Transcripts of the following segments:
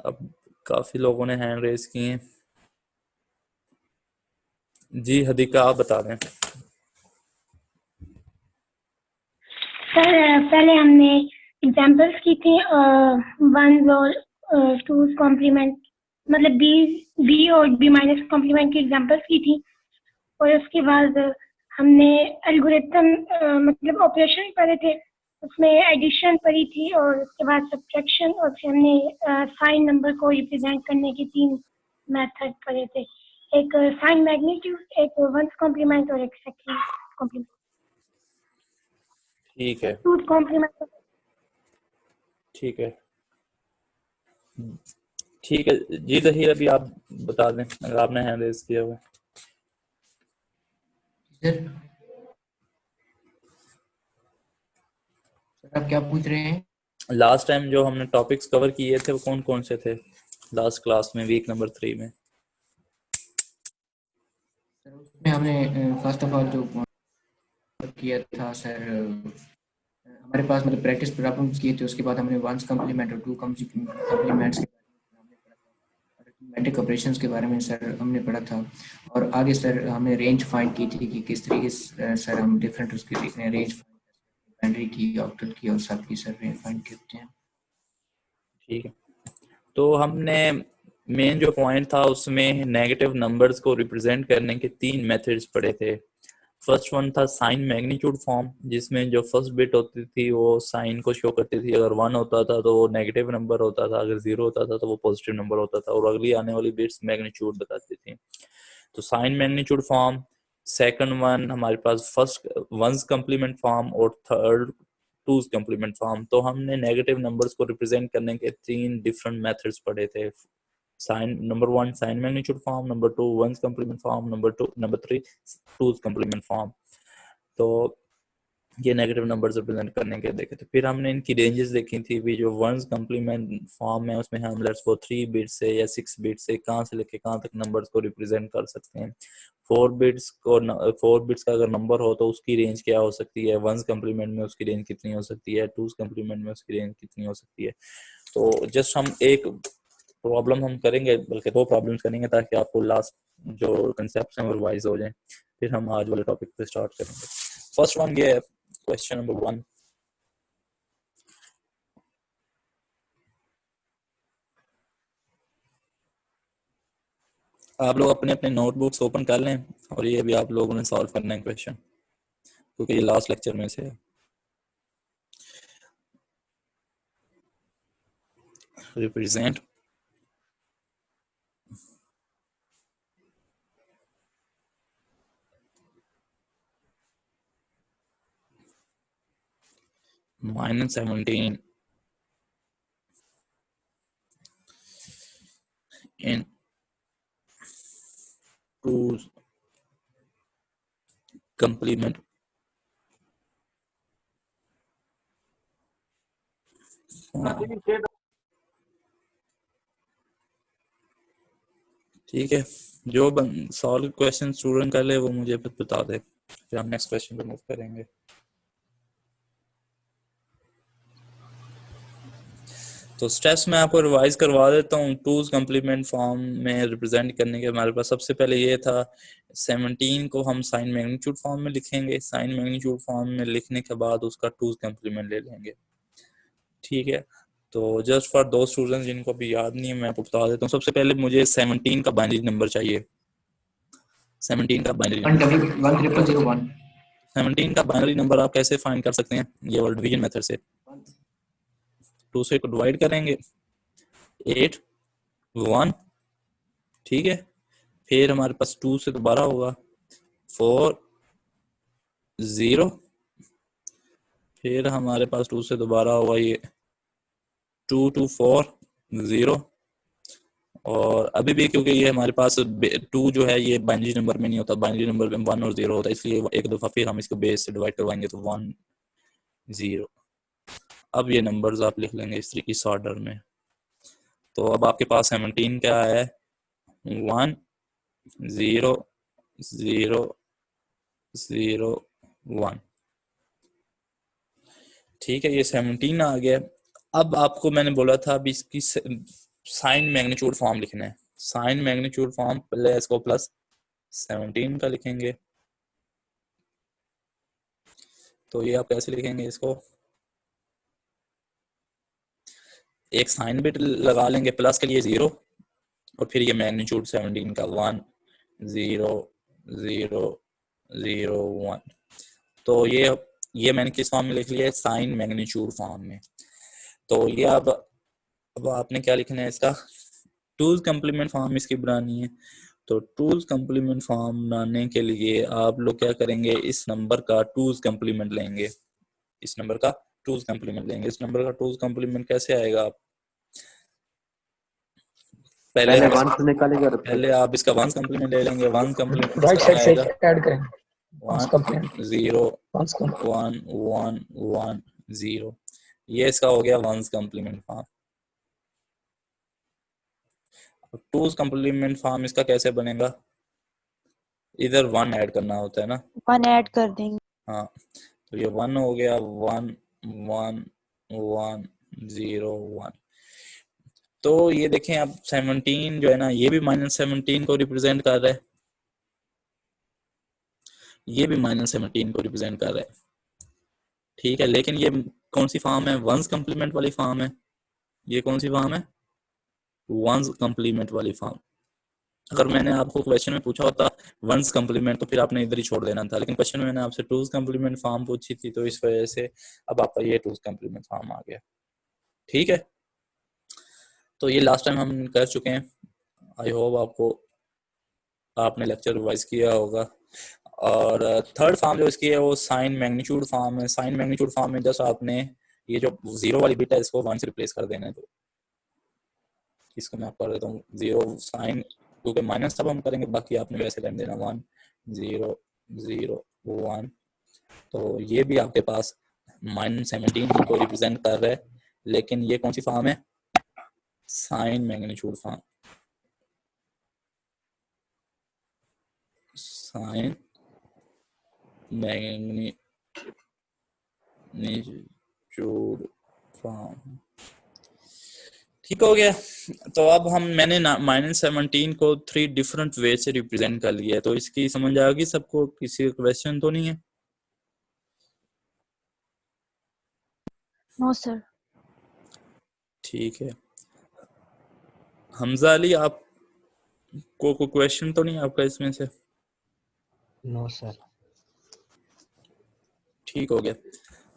अब काफी लोगों ने हैंड रेज किए हैं। जी हदीका आप बता दें। सर पहले हमने एग्जांपल्स की थी वन और टू कॉम्प्लीमेंट, मतलब बी और बी माइनस कॉम्प्लीमेंट की एग्जांपल्स की थी, और उसके बाद हमने एल्गोरिथम मतलब ऑपरेशन पढ़े थे, उसमें एडिशन पढ़ी थी, और उसके बाद सब्ट्रैक्शन, और फिर हमने साइन नंबर को रिप्रेजेंट करने के 3 मेथड पढ़े थे, एक साइन मैग्नीट्यूड, एक वंस कॉम्प्लीमेंट और एक सेकंड कॉम्प्लीमेंट। ठीक है टू कॉम्प्लीमेंट। ठीक है ठीक है जी जहीर, अभी आप बता दें अगर आपने हैंड रेज किया हुआ। सर आप क्या पूछ रहे हैं? लास्ट टाइम जो हमने टॉपिक्स कवर किए थे वो कौन कौन से थे लास्ट क्लास में, वीक नंबर 3 में? सर उसमें हमने फर्स्ट ऑफ ऑल जो किया था सर, हमारे पास मतलब प्रैक्टिस प्रॉब्लम्स किए थे, उसके बाद हमने वंस कॉम्प्लीमेंट और टू कॉम्प्लीमेंट्स के मैट्रिक ऑपरेशंस के बारे में सर हमने पढ़ा था, और आगे सर हमने रेंज फाइंड की थी कि किस तरीके से सर हम डिफरेंट उसकी रेंज बाइनरी की, ऑक्टल की और सब की सर रेंज फाइंड करते हैं। ठीक है, तो हमने मेन जो पॉइंट था उसमें नेगेटिव नंबर्स को रिप्रेजेंट करने के 3 मेथड्स पढ़े थे। फर्स्ट वन था साइन मैग्नीट्यूड फॉर्म, जिसमें जो फर्स्ट बिट होती थी वो साइन को शो करती थी, अगर 1 होता था तो वो नेगेटिव नंबर होता था, अगर 0 होता था तो वो पॉजिटिव नंबर होता था, और अगली आने वाली बिट्स मैग्नीट्यूड बताती थी। तो sign magnitude form. Second one हमारे पास फर्स्ट वंस कम्प्लीमेंट फॉर्म, और थर्ड टूज कम्प्लीमेंट फॉर्म। तो हमने नेगेटिव नंबर्स को रिप्रेजेंट करने के 3 डिफरेंट मेथड्स पढ़े थे। Sign number 1 sign magnitude form, number 2 one's complement form, number 3 two's complement form. तो ये नेगेटिव नंबर्स रिप्रेजेंट करने के देखे थे। फिर हमने इनकी रेंजेस देखी थी भी, जो वंस कम्प्लीमेंट फॉर्म है उसमें हम लेट्स वो 3 बिट से या 6 बिट से कहाँ से लेके कहाँ तक नंबर्स को रिप्रेजेंट कर सकते हैं। 4 बिट्स का अगर नंबर हो तो उसकी रेंज क्या हो सकती है, वंस कम्प्लीमेंट में उसकी रेंज कितनी हो सकती है, टूज कम्प्लीमेंट में उसकी रेंज कितनी हो सकती है। तो जस्ट हम एक प्रॉब्लम हम करेंगे, बल्कि 2 प्रॉब्लम्स करेंगे ताकि आपको लास्ट जो कंसेप्ट हैं वो रिवाइज हो जाए, फिर हम आज वाले टॉपिक पे स्टार्ट करेंगे। फर्स्ट वन ये है, क्वेश्चन नंबर 1। आप लोग अपने अपने नोटबुक्स ओपन कर लें, और ये भी आप लोगों ने सॉल्व करना है क्वेश्चन, क्योंकि ये लास्ट लेक्चर में से है। रिप्रेजेंट -17 in 2's complement ठीक है, जो सॉल्व क्वेश्चन स्टूडेंट कर ले वो मुझे बता दे, फिर हम नेक्स्ट क्वेश्चन पे मूव करेंगे। तो स्टेप्स मैं आपको रिवाइज करवा देता हूँ। टूज कम्प्लीमेंट फॉर्म में रिप्रेजेंट करने के हमारे पास सबसे पहले ये था, 17 को हम साइन मैग्नीट्यूड फॉर्म में लिखेंगे, साइन मैग्नीट्यूड फॉर्म में लिखने के बाद उसका टूज कम्प्लीमेंट ले लेंगे। ठीक है, तो जस्ट फॉर दो स्टूडेंट्स जिनको भी याद नहीं है मैं आपको बता देता हूँ। सबसे पहले मुझे 17 का बाइनरी नंबर चाहिए। 17 का बाइनरी नंबर 17 का बाइनरी नंबर आप कैसे फाइंड कर सकते हैं? ये वाला डिवीजन मेथड से 2 से को डिवाइड करेंगे, 8 1, ठीक है, फिर हमारे पास 2 से दोबारा होगा 4 0, फिर हमारे पास 2 से दोबारा होगा ये 2 2 4 0, और अभी भी क्योंकि ये हमारे पास 2 जो है ये बाइनरी नंबर में नहीं होता, बाइनरी नंबर में 1 और 0 होता है, इसलिए एक दफा फिर हम इसको बेस से डिवाइड करवाएंगे तो 1 0। अब ये नंबर्स आप लिख लेंगे इस ऑर्डर में। तो अब आपके पास 17 क्या है, 1 0 0 0 1, ठीक है, ये 17 आ गया। अब आपको मैंने बोला था अभी इसकी साइन मैग्नीट्यूड फॉर्म लिखना है। साइन मैग्नीट्यूड फॉर्म पहले इसको प्लस 17 का लिखेंगे। तो ये आप कैसे लिखेंगे इसको, एक साइन बिट लगा लेंगे प्लस के लिए 0 और फिर ये मैग्नीट्यूड 17 का 1 0 0 0 1। तो ये मैंने किस फॉर्म में लिख लिया है, साइन मैग्नीट्यूड फॉर्म में। तो ये अब आपने क्या लिखना है इसका, टूज कंप्लीमेंट फॉर्म इसकी बनानी है। तो टूज कंप्लीमेंट फॉर्म बनाने के लिए आप लोग क्या करेंगे, इस नंबर का टूज कंप्लीमेंट लेंगे। इस नंबर का टूज कंप्लीमेंट लेंगे। इस नंबर का टूज कंप्लीमेंट कैसे आएगा, आप पहले वन से निकालेंगे और पहले आप इसका वंस कंप्लीमेंट ले लेंगे। वंस कंप्लीमेंट राइट साइड से आएगा ऐड करेंगे 1 कंप्लीमेंट 0 1 1 1 1 0। ये इसका हो गया one's complement form. Two's complement form इसका कैसे बनेगा, इधर 1 ऐड करना होता है ना, 1 ऐड कर देंगे। हाँ तो ये 1 हो गया 1 1 1 0 1। तो ये देखें अब 17 जो है ना, ये भी -17 को रिप्रेजेंट कर रहा है, ये भी -17 को रिप्रेजेंट कर रहा है। ठीक है, लेकिन ये कौन सी फॉर्म है, वंस कंप्लीमेंट वाली फॉर्म है। ये कौन सी फॉर्म है, वंस कंप्लीमेंट वाली फॉर्म। अगर मैंने आपको क्वेश्चन में पूछा होता वंस कंप्लीमेंट तो फिर आपने इधर ही छोड़ देना था, लेकिन क्वेश्चन में मैंने आपसे टूज कंप्लीमेंट फॉर्म पूछी थी, तो इस वजह से अब आपका ये टूज कंप्लीमेंट फॉर्म आ गया। ठीक है, तो ये लास्ट टाइम हम कर चुके हैं। आई होप आपने लेक्चर रिवाइज किया होगा। और थर्ड फॉर्म जो इसकी है वो साइन मैग्नीट्यूड फॉर्म है। साइन मैग्नीट्यूड फॉर्म में जस्ट आपने ये जो 0 वाली बिट है इसको 1 से रिप्लेस कर देना है। तो इसको मैं आपको कर देता हूँ 0 साइन, क्योंकि माइनस सब हम करेंगे, बाकी आपने वैसे कर देना 1 0 0 1। तो ये भी आपके पास -17 को रिप्रेजेंट कर रहा है, लेकिन ये कौन सी फॉर्म है, sign magnitude form. Sign magnitude form. ठीक हो गया। तो अब मैंने -17 को 3 डिफरेंट वे से रिप्रेजेंट कर लिया है। तो इसकी समझ आ गई सबको, किसी क्वेश्चन तो नहीं है? No sir. ठीक है, हमजा अली आपको कोई क्वेश्चन तो नहीं आपका इसमें से? No sir. ठीक हो गया,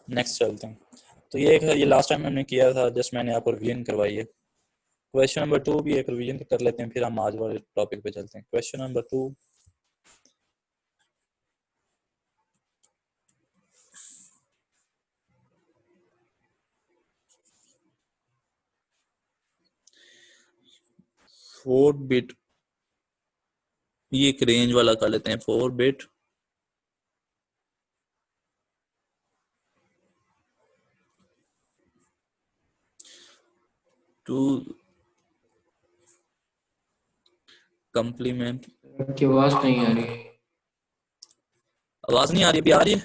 नेक्स्ट चलते हैं। तो ये लास्ट टाइम हमने किया था, जस्ट मैंने आपको रिवीजन करवाई है। क्वेश्चन नंबर 2 भी एक रिवीजन कर लेते हैं, फिर हम आज वाले टॉपिक पे चलते हैं। क्वेश्चन नंबर 2, फोर बिट, ये एक रेंज वाला कर लेते हैं। 4 बिट टू कंप्लीमेंट। आपकी आवाज नहीं आ रही। आवाज नहीं आ रही? अभी आ रही है?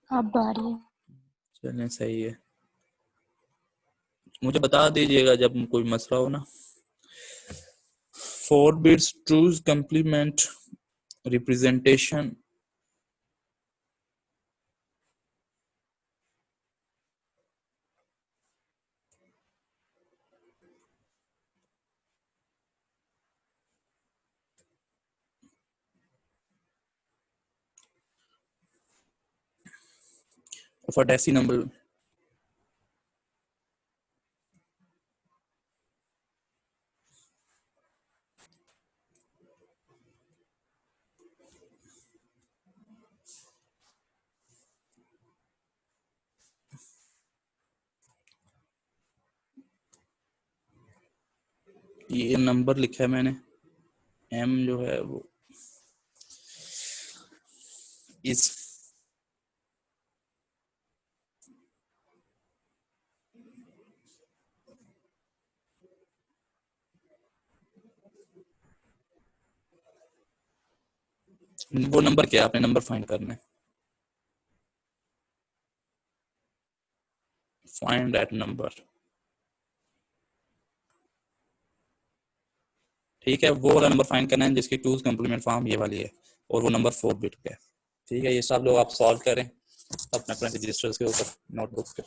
अब आ रही है। चलिए सही है, मुझे बता दीजिएगा जब कोई मसला हो ना। 4 bits ट्रूज complement representation of a decimal ये नंबर लिखा है मैंने, m जो है वो इस वो नंबर क्या है, आपने नंबर फाइंड करना है। Find that number. ठीक है, वो वाला नंबर फाइंड करना है जिसकी 2's कंप्लीमेंट फॉर्म ये वाली है और वो नंबर 4 बिट का है। ठीक है, ये सब लोग आप सॉल्व करें अपने अपने रजिस्टर्स के ऊपर, नोटबुक पे।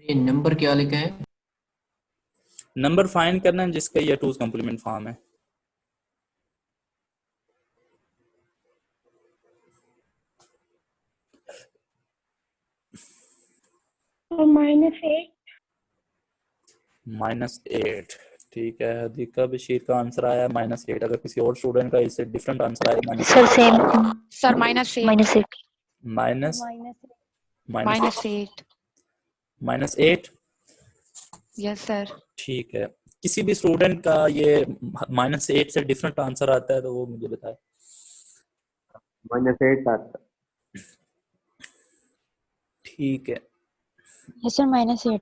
ये नंबर क्या लिखा है? नंबर फाइंड करना है जिसका ये 2's कंप्लीमेंट फॉर्म है। और -8। -8। ठीक है, हदीका बशीर का आंसर आया -8। अगर किसी और स्टूडेंट का इससे डिफरेंट आंसर आया sir same sir -8 minus -8 -8। Yes sir. ठीक है, किसी भी स्टूडेंट का ये -8 से डिफरेंट आंसर आता है तो वो मुझे बताए। -8 आता। ठीक है, यस सर -8।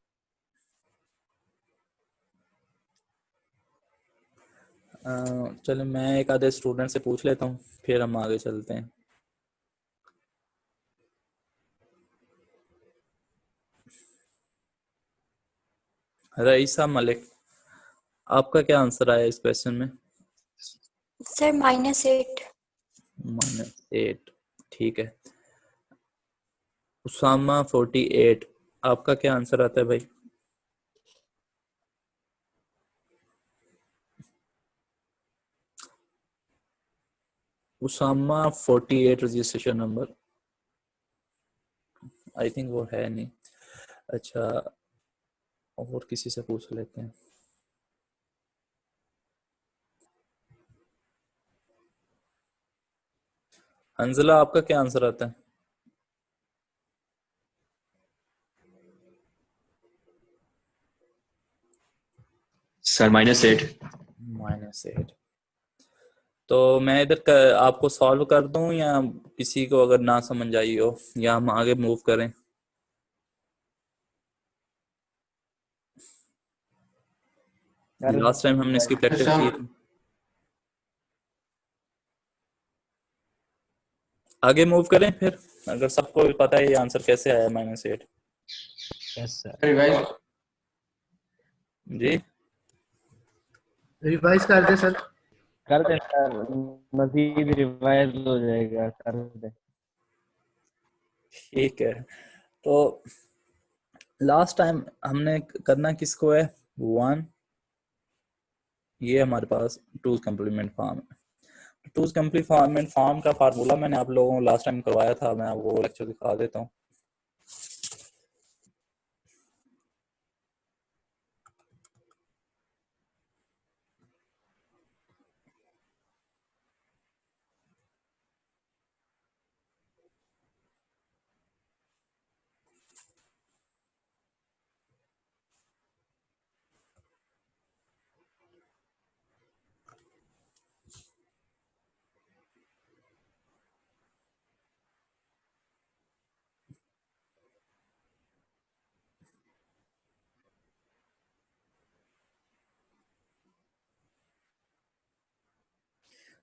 चलो मैं एक आधे स्टूडेंट से पूछ लेता हूँ फिर हम आगे चलते हैं। रईसा मलिक, आपका क्या आंसर आया इस क्वेश्चन में? सर -8। -8। ठीक है, उसामा 48, आपका क्या आंसर आता है भाई? Usama 48 registration number, I think वो है नहीं। अच्छा, और किसी से पूछ लेते हैं। हंजला, आपका क्या आंसर आता है? सर -8। -8। तो मैं इधर आपको सॉल्व कर दूं या किसी को अगर ना समझ आई हो, या हम आगे मूव करें? लास्ट टाइम हमने इसकी प्रैक्टिस की थी। आगे मूव करें फिर, अगर सबको पता है ये आंसर कैसे आया -8। Yes sir. रिवाइज जी रिवाइज कर दे सर। कर दे सर, मजीद रिवाइज हो जाएगा, कर दे। ठीक है, तो लास्ट टाइम हमने करना किसको है? 1, ये हमारे पास 2's कंप्लीमेंट फॉर्म है। 2's कंप्लीमेंट फॉर्म का फार्मूला मैंने आप लोगों को लास्ट टाइम करवाया था, मैं वो लेक्चर दिखा देता हूँ।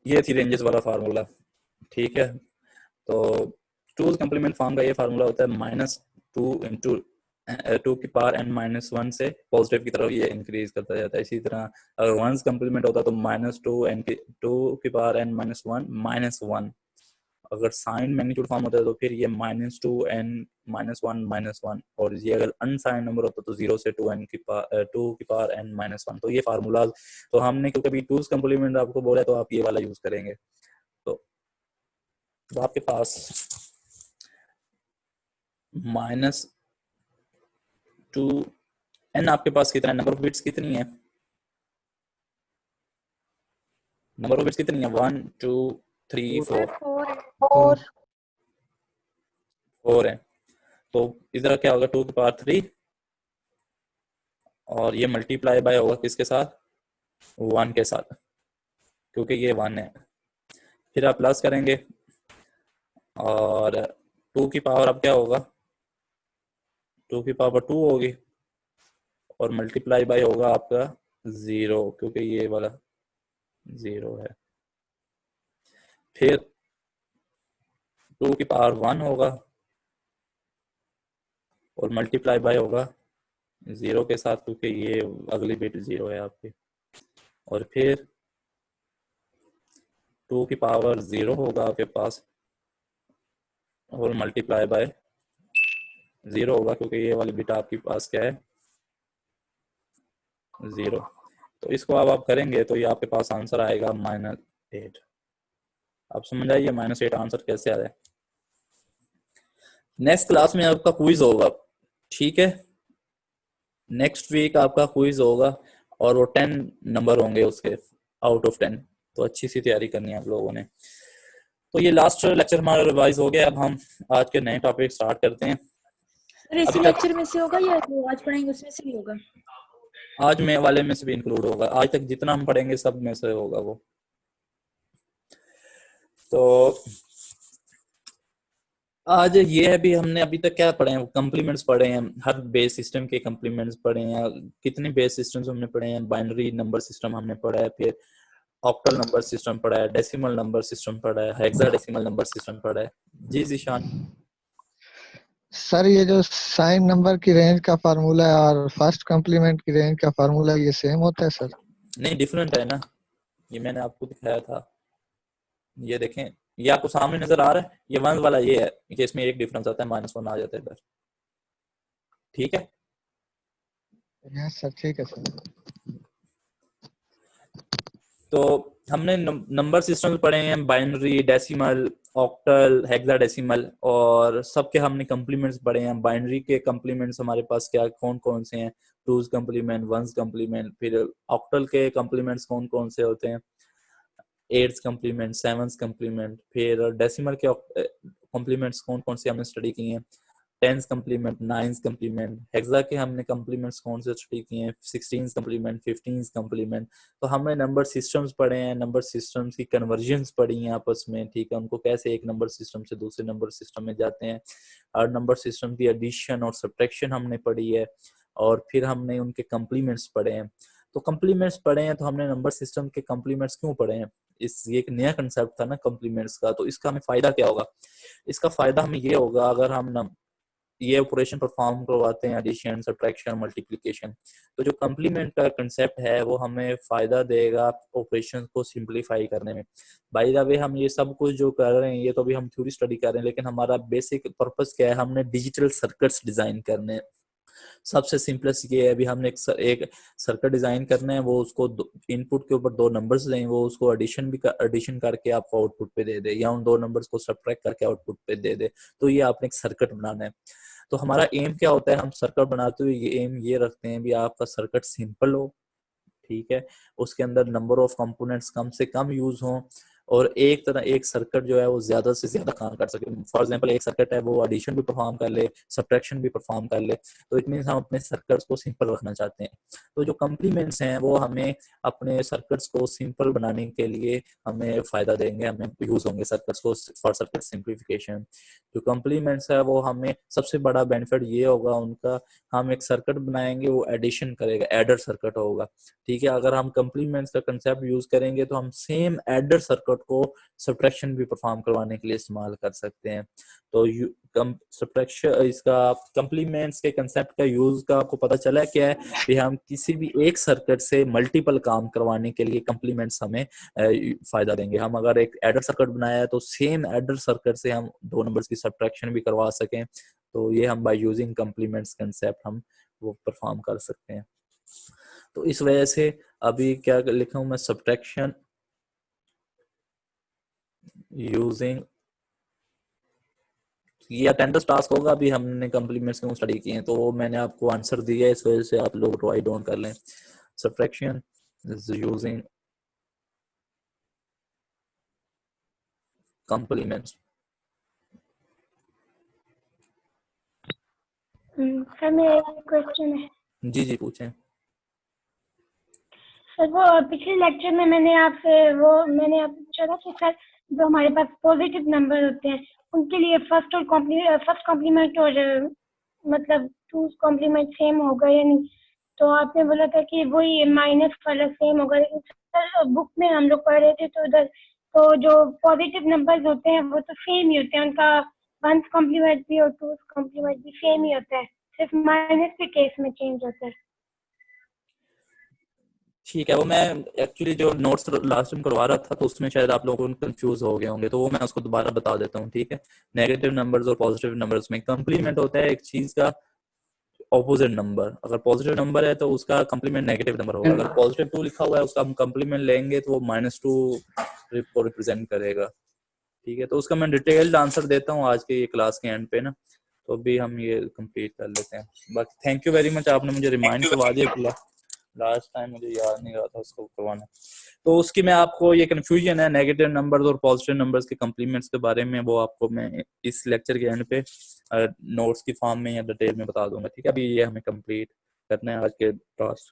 ये थी रेंजेस वाला फार्मूला। ठीक है, तो 2's कंप्लीमेंट फॉर्म का ये फार्मूला होता है -2 इंटू 2 की पावर n-1 से पॉजिटिव की तरफ ये इंक्रीज करता जाता है। इसी तरह अगर 1's कंप्लीमेंट होता तो -2 की पावर n-1 -1। अगर साइन मैग्नीट्यूड फॉर्म होता है तो फिर ये -2n-1 और ये अगर अनसाइन नंबर होता तो 0 से 2 की पावर n-1। तो ये फार्मूला, तो हमने क्योंकि अभी 2's कंप्लीमेंट आपको बोला है तो आप ये वाला यूज करेंगे। तो आपके पास -2n, आपके पास कितना है? नंबर ऑफ बिट्स कितनी है? नंबर ऑफ बिट्स कितनी है? 1 2 3 4 4 है। तो इधर क्या होगा? 2 की पावर 3 और ये मल्टीप्लाई बाय होगा किसके साथ? 1 के साथ, क्योंकि ये 1 है। फिर आप प्लस करेंगे और 2 की पावर अब क्या होगा? 2 की पावर 2 होगी और मल्टीप्लाई बाय होगा आपका 0, क्योंकि ये वाला 0 है। फिर 2 की पावर 1 होगा और मल्टीप्लाई बाय होगा 0 के साथ, क्योंकि ये अगली बिट 0 है आपकी, और फिर 2 की पावर 0 होगा आपके पास और मल्टीप्लाई बाय 0 होगा, क्योंकि ये वाली बिट आपके पास क्या है 0। तो इसको अब आप करेंगे तो ये आपके पास आंसर आएगा -8। आप समझ आइए -8 आंसर कैसे आ रहा है। नेक्स्ट क्लास में आपका क्विज होगा, ठीक है, नेक्स्ट वीक आपका क्विज होगा और वो 10 नंबर होंगे उसके आउट ऑफ 10। तो अच्छी सी तैयारी करनी है आप लोगों ने। तो ये लास्ट लेक्चर हमारा रिवाइज हो गया। अब हम आज के नए टॉपिक स्टार्ट करते हैं। सर इसी लेक्चर में से होगा या जो आज पढ़ेंगे उसमें से भी होगा? आज में वाले में से भी इंक्लूड होगा, आज तक जितना हम पढ़ेंगे सब में से होगा वो। तो आज ये है भी, हमने अभी तक क्या पढ़े हैं, कॉम्प्लीमेंट्स पढ़े हैं, हर बेस सिस्टम के कॉम्प्लीमेंट्स पढ़े हैं। कितने बेस सिस्टम्स हमने पढ़े हैं? बाइनरी नंबर सिस्टम हमने पढ़ा है, फिर ऑक्टल नंबर सिस्टम पढ़ा है, डेसिमल नंबर सिस्टम पढ़ा है, हेक्साडेसिमल नंबर सिस्टम पढ़ा है। जी जीशान। सर ये जो साइन नंबर की रेंज का फार्मूला है और फर्स्ट कॉम्प्लीमेंट की रेंज का फार्मूला ये सेम होता है सर? नहीं, डिफरेंट है ना, ये मैंने आपको दिखाया था। ये देखें, ये आपको सामने नजर आ रहा है, ये 1 वाला ये है कि इसमें एक डिफरेंस आता है, -1 आ जाता है इधर, ठीक है। यस सर, ठीक है सर। तो हमने नंबर सिस्टम पढ़े हैं, बाइनरी, डेसिमल, ऑक्टल, हेक्साडेसिमल, और सबके हमने कॉम्प्लीमेंट्स पढ़े हैं। बाइनरी के कॉम्प्लीमेंट्स हमारे पास क्या कौन कौन से हैं? 2's complement, 1's complement. फिर ऑक्टल के कॉम्प्लीमेंट्स कौन कौन से होते हैं? 8's complement, 7's complement. फिर डेसिमल के कॉम्प्लीमेंट्स कौन कौन से हमने स्टडी किए हैं? 10's complement, 9's complement. Hexa के हमने कॉम्प्लीमेंट्स कौन से स्टडी किए हैं? 16's complement, 15's complement. तो हमने नंबर सिस्टम्स पढ़े हैं, नंबर सिस्टम्स की कन्वर्जन्स पढ़ी हैं आपस में, ठीक है, उनको कैसे एक नंबर सिस्टम से दूसरे नंबर सिस्टम में जाते हैं। और नंबर सिस्टम की एडिशन और सब्ट्रैक्शन हमने पढ़ी है, और फिर हमने उनके कॉम्प्लीमेंट्स पढ़े हैं। तो कॉम्प्लीमेंट्स पढ़े हैं, तो हमने नंबर सिस्टम के कॉम्प्लीमेंट्स क्यों पढ़े हैं? ये एक नया कंसेप्ट था ना कॉम्प्लीमेंट्स का। तो इसका हमें फायदा क्या होगा? इसका फायदा हमें ये होगा, अगर हम ये ऑपरेशन परफॉर्म करवाते हैं, एडिशन, सब्ट्रैक्शन, मल्टीप्लिकेशन, तो जो कॉम्प्लीमेंट का कंसेप्ट है वो हमें फायदा देगा ऑपरेशन को सिंपलीफाई करने में। बाय द वे, हम ये सब कुछ जो कर रहे हैं ये तो अभी हम थ्योरी स्टडी कर रहे हैं, लेकिन हमारा बेसिक पर्पस क्या है? हमने डिजिटल सर्किट्स डिजाइन करने हैं। सबसे सिंपलेस्ट ये है, अभी हमने एक सर्किट डिजाइन करना है, वो उसको इनपुट के ऊपर 2 नंबर्स दें, वो उसको एडिशन करके आपको आउटपुट पे दे दे, या उन 2 नंबर्स को सब्ट्रैक्ट करके आउटपुट पे दे दे। तो ये आपने एक सर्किट बनाना है। तो हमारा एम क्या होता है? हम सर्किट बनाते हुए ये एम ये रखते हैं भी आपका सर्किट सिंपल हो, ठीक है, उसके अंदर नंबर ऑफ कंपोनेंट्स कम से कम यूज हो, और एक सर्किट जो है वो ज्यादा से ज्यादा काम कर सके। फॉर एग्जांपल, एक सर्किट है वो एडिशन भी परफॉर्म कर ले, सब्ट्रैक्शन भी परफॉर्म कर ले, तो इट मींस हम अपने सर्किट्स को सिंपल रखना चाहते हैं। तो जो कॉम्प्लीमेंट्स हैं वो हमें अपने सर्किट्स को सिंपल बनाने के लिए हमें फायदा देंगे, हमें यूज होंगे सर्किट्स को फॉर सर्किट सिंप्लीफिकेशन। जो कॉम्प्लीमेंट्स है वो हमें सबसे बड़ा बेनिफिट ये होगा उनका, हम एक सर्किट बनाएंगे वो एडिशन करेगा, एडर सर्किट होगा, ठीक है। अगर हम कॉम्प्लीमेंट्स का कंसेप्ट यूज करेंगे तो हम सेम एडर सर्किट को सब्ट्रैक्शन भी परफॉर्म करवाने के लिए इस्तेमाल कर सकते हैं। तो सब्ट्रैक्शन, इसका कॉम्प्लीमेंट्स के कंसेप्ट का यूज का आपको पता चला है क्या है कि हम किसी भी एक सर्किट से मल्टीपल काम करवाने के लिए कॉम्प्लीमेंट्स हमें फायदा देंगे। हम अगर एक एडर सर्किट बनाया है तो सेम एडर सर्किट से हम 2 नंबर्स की सब्ट्रैक्शन भी करवा सकें। तो ये हम बाय यूजिंग कॉम्प्लीमेंट्स कंसेप्ट हम वो परफॉर्म कर सकते हैं। तो इस वजह से अभी क्या लिखा हूं मैं, सब्ट्रैक्शन यूजिंग, ये अटेंडेंस टास्क होगा। अभी हमने कॉम्प्लीमेंट्स क्यों स्टडी किए हैं तो वो मैंने आपको आंसर दिया है, इस वजह से आप लोग राइट डाउन कर लें। Subtraction is using complements. Sir मेरा एक क्वेश्चन है। जी जी पूछें। सर वो पिछले लेक्चर में मैंने आपसे पूछा था कि सर जो हमारे पास पॉजिटिव नंबर होते हैं उनके लिए फर्स्ट कॉम्प्लीमेंट और मतलब 2's कॉम्प्लीमेंट सेम होगा या नहीं? तो आपने बोला था कि वही माइनस वाला सेम होगा, लेकिन सर बुक में हम लोग पढ़ रहे थे तो उधर तो जो पॉजिटिव नंबर्स होते हैं वो तो सेम ही होते हैं, उनका वंस कॉम्प्लीमेंट भी और टूस कॉम्प्लीमेंट भी सेम ही होता है, सिर्फ माइनस के केस में चेंज होता है। ठीक है, वो मैं एक्चुअली जो नोट्स लास्ट टाइम करवा रहा था तो उसमें शायद आप लोगों को कंफ्यूज हो गए होंगे, तो वो मैं उसको दोबारा बता देता हूँ। ठीक है, नेगेटिव नंबर्स और पॉजिटिव नंबर्स में कंप्लीमेंट होता है एक चीज का ऑपोजिट नंबर। अगर पॉजिटिव नंबर है तो उसका कंप्लीमेंट नेगेटिव नंबर होगा, अगर पॉजिटिव 2 लिखा हुआ है उसका हम कंप्लीमेंट लेंगे तो वो -2 को रिप्रेजेंट करेगा। ठीक है, तो उसका मैं डिटेल्ड आंसर देता हूँ आज के ये क्लास के एंड पे ना, तो अभी हम ये कंप्लीट कर लेते हैं। बाकी थैंक यू वेरी मच, आपने मुझे रिमाइंड करवा दिया, लास्ट टाइम मुझे याद नहीं रहा था उसको करवाना। तो उसकी मैं आपको ये कंफ्यूजन है नेगेटिव नंबर्स और पॉजिटिव नंबर्स के कंप्लीमेंट्स के बारे में, वो आपको मैं इस लेक्चर के एंड पे नोट्स की फॉर्म में या डिटेल में बता दूंगा। ठीक है, अभी ये हमें कंप्लीट करना है आज के क्लास।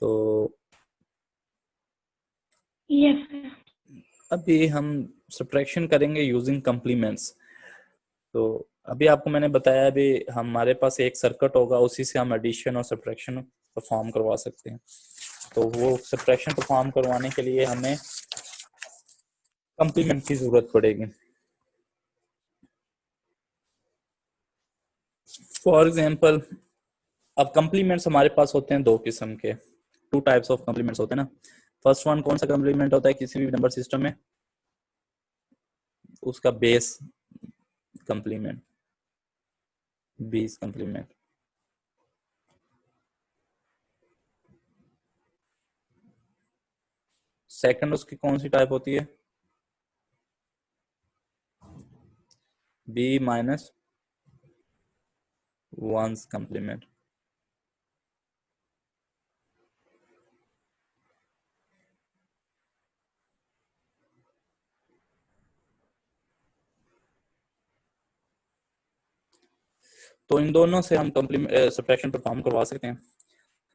तो यस, अभी हम सब्ट्रैक्शन करेंगे यूजिंग कंप्लीमेंट्स। तो अभी आपको मैंने बताया, अभी हमारे पास एक सर्किट होगा, उसी से हम एडिशन और सब्ट्रैक्शन परफॉर्म करवा सकते हैं। तो वो सब्ट्रैक्शन परफॉर्म करवाने के लिए हमें कंप्लीमेंट की जरूरत पड़ेगी। फॉर एग्जांपल, अब कंप्लीमेंट्स हमारे पास होते हैं दो किस्म के, 2 टाइप्स ऑफ कंप्लीमेंट्स होते हैं ना। फर्स्ट वन कौन सा कंप्लीमेंट होता है किसी भी नंबर सिस्टम में? उसका base complement, base complement. Second उसकी कौन सी टाइप होती है? b minus 1's complement. तो इन दोनों से हम सब्ट्रैक्शन परफॉर्म करवा सकते हैं।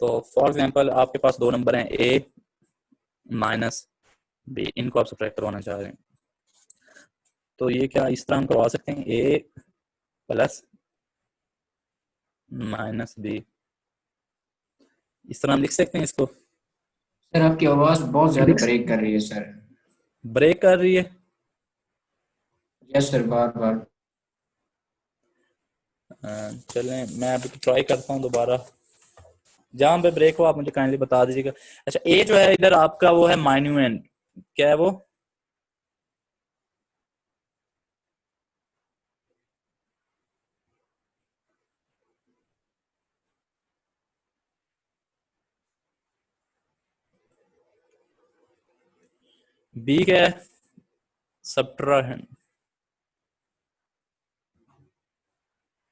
तो फॉर एग्जांपल आपके पास दो नंबर हैं a माइनस b, इनको आप सब्ट्रैक्ट करवाना चाह रहे हैं, तो ये क्या इस तरह हम करवा सकते हैं, a प्लस माइनस b, इस तरह हम लिख सकते हैं इसको। सर आपकी आवाज बहुत ज्यादा ब्रेक कर रही है सर। ब्रेक कर रही है? यस सर, बार बार। चलें मैं अभी ट्राई करता हूँ दोबारा, जहां पे ब्रेक हो आप मुझे काइंडली बता दीजिएगा। अच्छा, ए जो है इधर आपका वो है माइन्यूएंड, क्या है वो? बी क्या है? सब्ट्रैक्शन।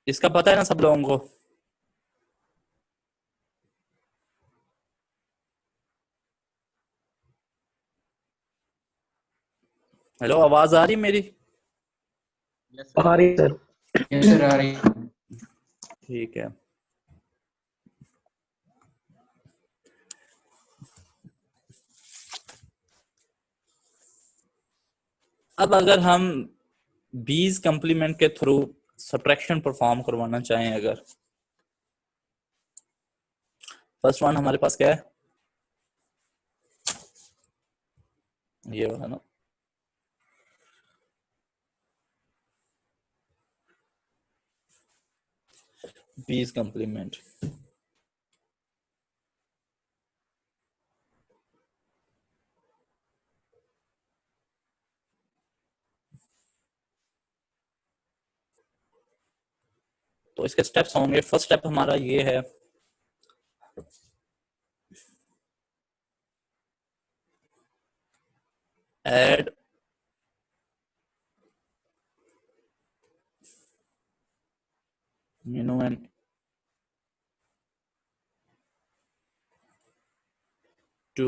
इसका पता है ना सब लोगों को? हेलो, आवाज आ रही मेरी? आ रही सर। यस सर, आ रही। ठीक है, अब अगर हम बीज कंप्लीमेंट के थ्रू सब्ट्रैक्शन परफॉर्म करवाना चाहें, अगर फर्स्ट वन हमारे पास क्या है, ये वाला ना, बीज कंप्लीमेंट। तो इसके स्टेप्स होंगे, फर्स्ट स्टेप हमारा ये है, add minuend to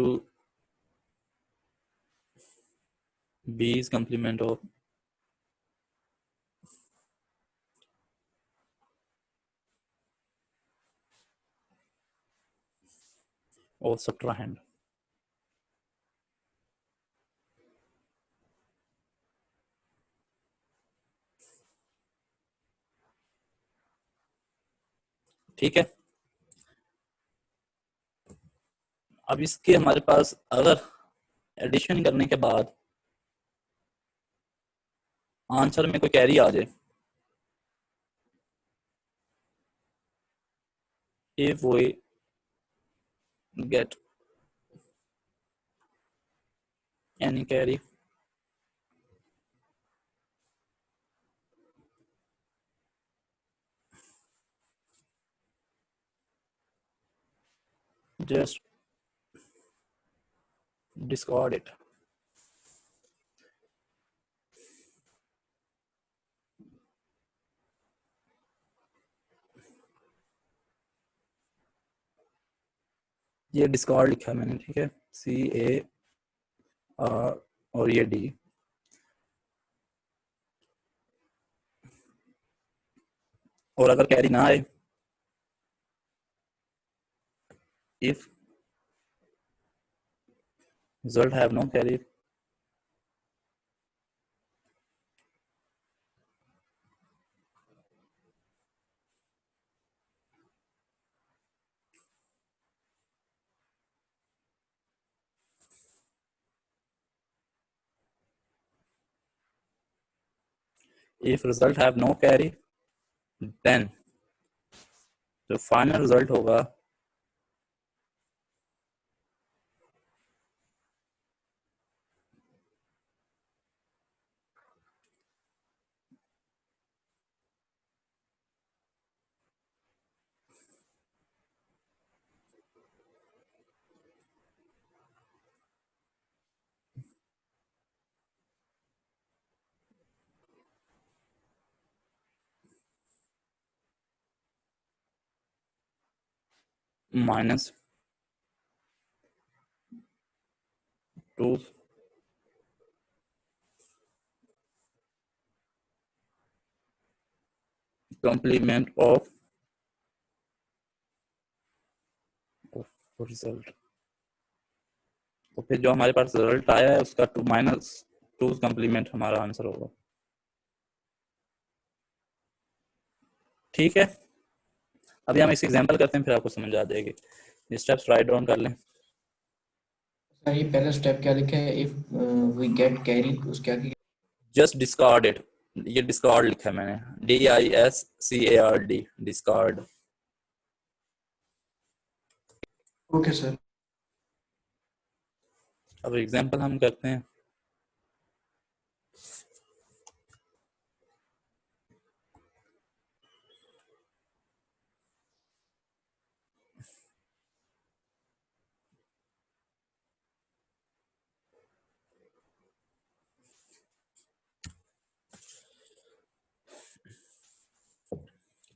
b's complement of subtrahend। ठीक है, अब इसके हमारे पास अगर एडिशन करने के बाद आंसर में कोई कैरी आ जाए, if we get any carry, just discard it. ये डिस्कार्ड लिखा है मैंने, ठीक है, CAR और ये D। और अगर कैरी ना आए, if result have no carry, if result have no carry, then जो फाइनल रिजल्ट होगा -2 complement of रिजल्ट। तो फिर जो हमारे पास रिजल्ट आया है उसका -2 कम्प्लीमेंट हमारा आंसर होगा। ठीक है, अभी हम इस एग्जांपल करते हैं, फिर आपको समझ आ जाएगी। ये स्टेप्स राइट डाउन कर लें। सर ये पहला स्टेप क्या लिखा है, इफ वी गेट कैरी, उस क्या की जस्ट डिस्कार्ड इट, ये डिस्कार्ड लिखा है मैंने, DISCARD, डिस्कार्ड। Okay sir. अब एग्जांपल हम करते हैं।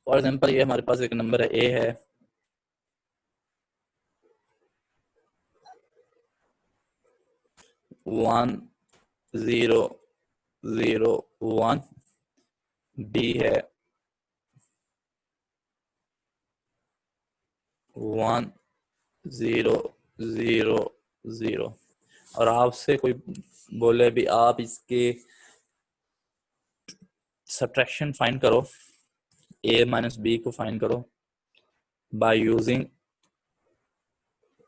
फॉर एग्जांपल ये हमारे पास एक नंबर है, ए है, वन 0 0 1, बी है 1 0 0 0, और आपसे कोई बोले भी आप इसके सब्ट्रैक्शन फाइंड करो, a माइनस बी को फाइंड करो बाय यूजिंग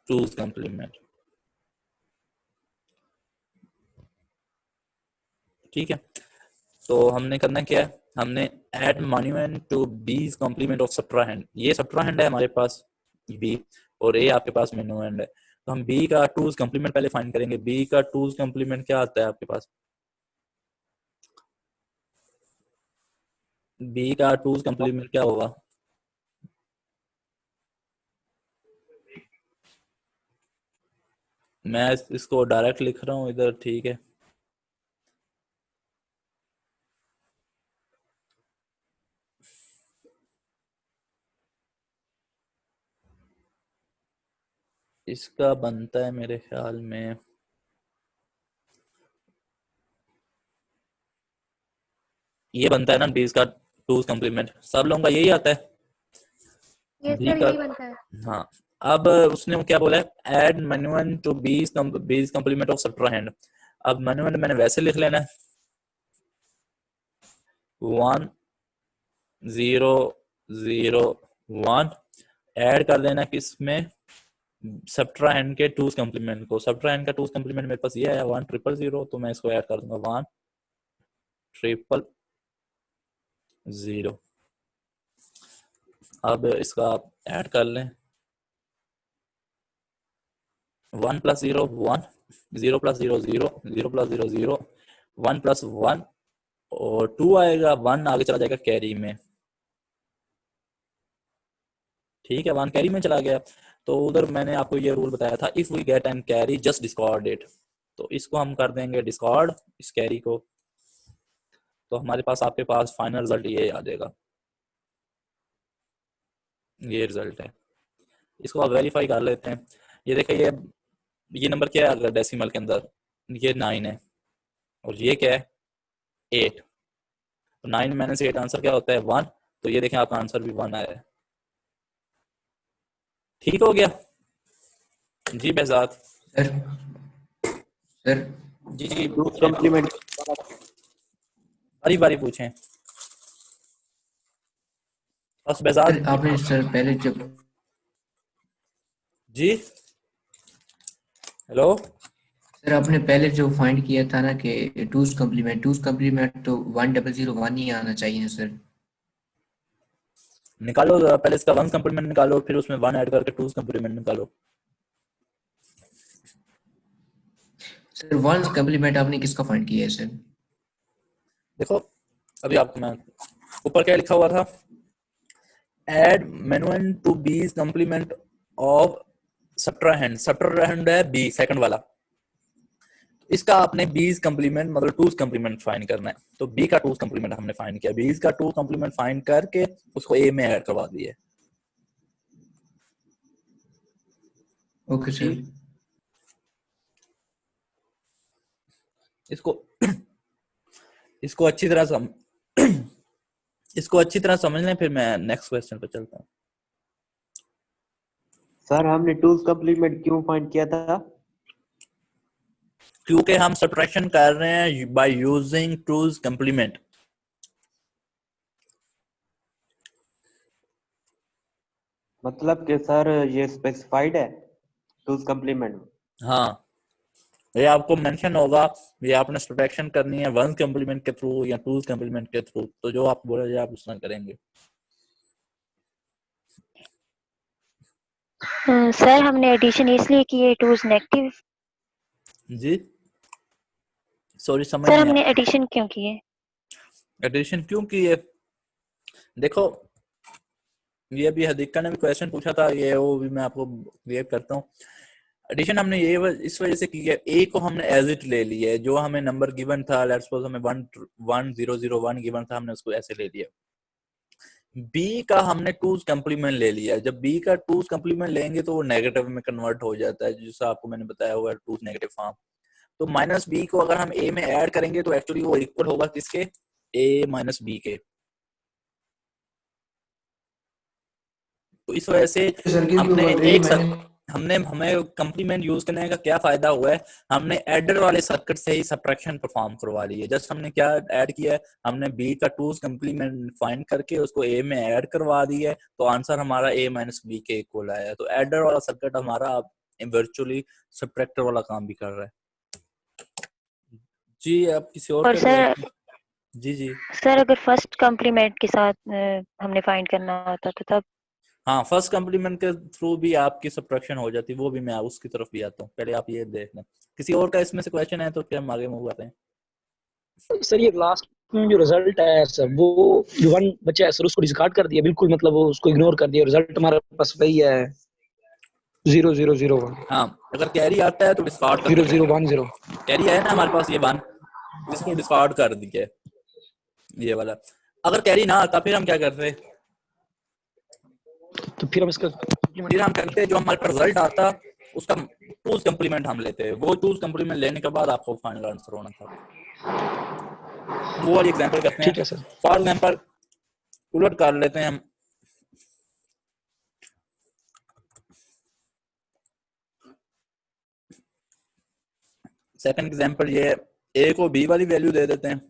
2's कॉम्प्लीमेंट। ठीक है, तो हमने करना क्या है, हमने add monument to b's complement of subtrahend. ये सब्ट्राहैंड है हमारे पास b, और a आपके पास मेनूएंड है, तो हम b का 2's कॉम्प्लीमेंट पहले फाइंड करेंगे। b का 2's कॉम्प्लीमेंट क्या आता है आपके पास, b का 2's कॉम्प्लीमेंट क्या होगा, मैं इसको डायरेक्ट लिख रहा हूँ इधर, ठीक है। इसका बनता है मेरे ख्याल में, ये बनता है ना b का 2's कॉम्प्लीमेंट, सब लोगों का यही आता है। ये b सर का, यही बनता है। हाँ, अब उसने क्या बोला है, add monument to b's complement of subtrahend. अब मॉन्यूमेंट मैंने वैसे लिख लेना है, 1 0 0 1, ऐड कर देना किसमें, सब्ट्राहैंड के 2's कॉम्प्लीमेंट को। सब्ट्राहैंड का 2's कॉम्प्लीमेंट मेरे पास ये है 1 0 0 0, तो मैं इसको ऐड कर दूंगा 1 000। अब इसका आप ऐड कर लें, 1 + 0 1, 0 + 0 0, 0 + 0 0, 1 + 1 और 2 आएगा, 1 आगे चला जाएगा कैरी में। ठीक है, 1 कैरी में चला गया। तो उधर मैंने आपको ये रूल बताया था, if we get a carry just discard it. तो इसको हम कर देंगे डिस्कार्ड, इस कैरी को। तो हमारे पास आपके पास फाइनल रिजल्ट ये आ जाएगा, ये रिजल्ट है। इसको आप वेरीफाई कर लेते हैं। ये देखिए, ये नंबर क्या है अगर डेसिमल के अंदर, ये 9 है और ये क्या है 8। तो 9 - 8 आंसर क्या होता है 1। तो ये देखें आपका आंसर भी 1 आया है। ठीक हो गया जी बेहजाद सर सर जी जी टूज कॉम्प्लीमेंट बारी बारी पूछें बस बेहजाद सर आपने सर पहले जब जी। हेलो सर आपने पहले जो फाइंड किया था ना कि टूज कम्प्लीमेंट तो 1001 ही आना चाहिए सर। निकालो पहले इसका 1 कम्प्लीमेंट निकालो, फिर उसमें 1 ऐड करके 2 कम्प्लीमेंट निकालो। सर 1 कम्प्लीमेंट आपने किसका फाइंड किया है सर? देखो अभी आपको मैं ऊपर क्या लिखा हुआ था, एड मैनुअल टू बीज कम्प्लीमेंट ऑफ सब्ट्राहैंड है बी सेकंड वाला। इसका आपने बीज कम्प्लीमेंट मतलब टूज कम्प्लीमेंट फाइंड करना है। तो बी का टूज कम्प्लीमेंट हमने फाइंड किया, बीज का टू कम्प्लीमेंट फाइंड करके उसको ए में ऐड करवा दिया। Okay sir. इसको अच्छी तरह समझ लें, फिर मैं नेक्स्ट क्वेश्चन पे चलता हूँ। सर हमने टूज कॉम्प्लीमेंट क्यों फाइंड किया था? क्योंकि हम सब्ट्रैक्शन कर रहे हैं बाय यूजिंग टूज कम्प्लीमेंट। मतलब कि सर ये स्पेसिफाइड है टूज कॉम्प्लीमेंट? हाँ, ये आपको मेंशन होगा, ये आपने सब्ट्रैक्शन करनी है 1 कम्प्लीमेंट के थ्रू या 2 कम्प्लीमेंट के थ्रू। तो जो आप बोले आप उसमें करेंगे। सर हमने एडिशन इसलिए की है टूज नेगेटिव। जी सॉरी समझ सर नहीं हमने आया। एडिशन क्यों की है? एडिशन क्यों की है, देखो ये भी हदीका ने भी क्वेश्चन पूछा था, ये वो भी मैं आपको क्लियर करता हूँ। एडिशन हमने ये इस वजह से की है, ए को हमने एज इट ले लिया है, जो हमें नंबर गिवन था, लेट्स सपोज हमें 11001 गिवन था, हमने उसको ऐसे ले लिया। बी का हमने टूज कम्प्लीमेंट ले लिया, जब बी का टूज कम्प्लीमेंट लेंगे तो वो नेगेटिव में कन्वर्ट हो जाता है, जैसा आपको मैंने बताया हुआ है टूज नेगेटिव फॉर्म। तो माइनस बी को अगर हम ए में ऐड करेंगे तो एक्चुअली वो इक्वल होगा किसके, ए माइनस बी के। तो इस वजह से सर क्योंकि हमने ऑलरेडी हमने हमें कम्प्लीमेंट यूज करने का क्या फायदा हुआ है, हमने एडर वाले सर्किट से ही सब्ट्रैक्शन परफॉर्म करवा ली है। जस्ट हमने क्या ऐड किया है, हमने बी का टूज कम्प्लीमेंट फाइंड करके उसको ए में ऐड करवा दिया है, तो आंसर हमारा ए माइनस बी के इक्वल आया है। तो एडर वाला सर्किट हमारा वर्चुअली सब्ट्रैक्टर वाला काम भी कर रहा है। जी आप किसी और सर जी सर अगर फर्स्ट कम्प्लीमेंट के साथ हमने फाइंड करना होता तो तब? हाँ, फर्स्ट कम्प्लीमेंट के थ्रू भी आपकी सब्ट्रैक्शन हो जाती, वो भी मैं उसकी तरफ भी आता हूँ, पहले आप ये देख लें। किसी और का इसमें से क्वेश्चन है तो फिर हम आगे मूव करते हैं। सर ये लास्ट में जो रिजल्ट है सर, वो जो 1 बचा है सर उसको डिस्कार्ड कर दिया बिल्कुल, मतलब वो उसको इग्नोर कर दिया, रिजल्ट हमारे पास वही है 0001। हाँ, अगर कैरी आता है तो डिस्कार्ड कर 0010 कैरी है ना हमारे पास, ये 1 इसको डिस्कार्ड कर दिया ये वाला। अगर कैरी ना आता फिर हम क्या करते, तो फिर हम इसका करते जो हमारे पास रिजल्ट आता उसका टूज कम्प्लीमेंट हम लेते हैं। वो टूज कम्प्लीमेंट लेने के बाद आपको फाइनल आंसर होना था। वो वाली एग्जांपल करते हैं। ठीक है सर। फॉर एग्जांपल उलट कर लेते हैं हम, सेकंड एग्जांपल ये है, ए को बी वाली वैल्यू दे देते हैं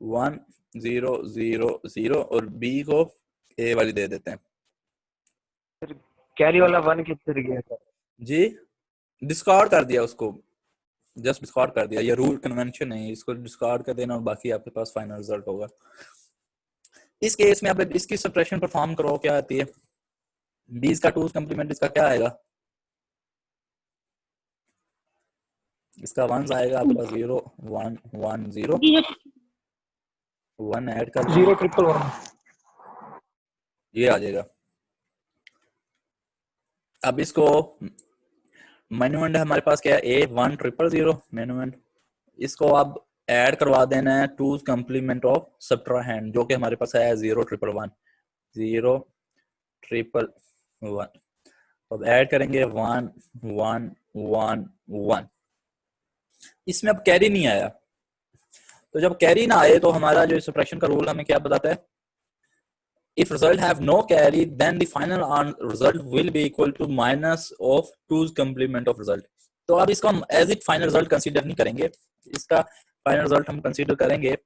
1000 और बी को ए वाली दे देते हैं। कैरी वाला 1 किधर गया था? जी डिस्कार्ड कर दिया उसको, जस्ट डिस्कार्ड कर दिया, ये रूल कन्वेंशन है, इसको डिस्कार्ड कर देना और बाकी आपके पास फाइनल रिजल्ट होगा। इस केस में आप इसकी सब्ट्रैक्शन परफॉर्म करो, क्या आती है 20 का 2's कंप्लीमेंट, इसका क्या आएगा, इसका 1 आएगा आपके पास, 0 1 1 0 1 ऐड कर 0 ट्रिपल 1 ये आ जाएगा। अब इसको मैन्युएंड हमारे पास क्या है, A 1 ट्रिपल 0 मैन्युएंड, इसको अब ऐड करवा देना है 2's कंप्लीमेंट ऑफ सब्ट्राहैंड जो कि हमारे पास है 0 ट्रिपल 1 0 ट्रिपल 1। अब ऐड करेंगे 1 1 1 1, इसमें अब कैरी नहीं आया, तो जब कैरी ना आए तो हमारा जो सब्ट्रैक्शन का रूल हमें क्या बताता है, if result have no carry then the final result will be equal to minus of 2's complement of result। तो अब इसको हम as it final result consider नहीं करेंगे, इसका फाइनल रिजल्ट हम कंसीडर करेंगे,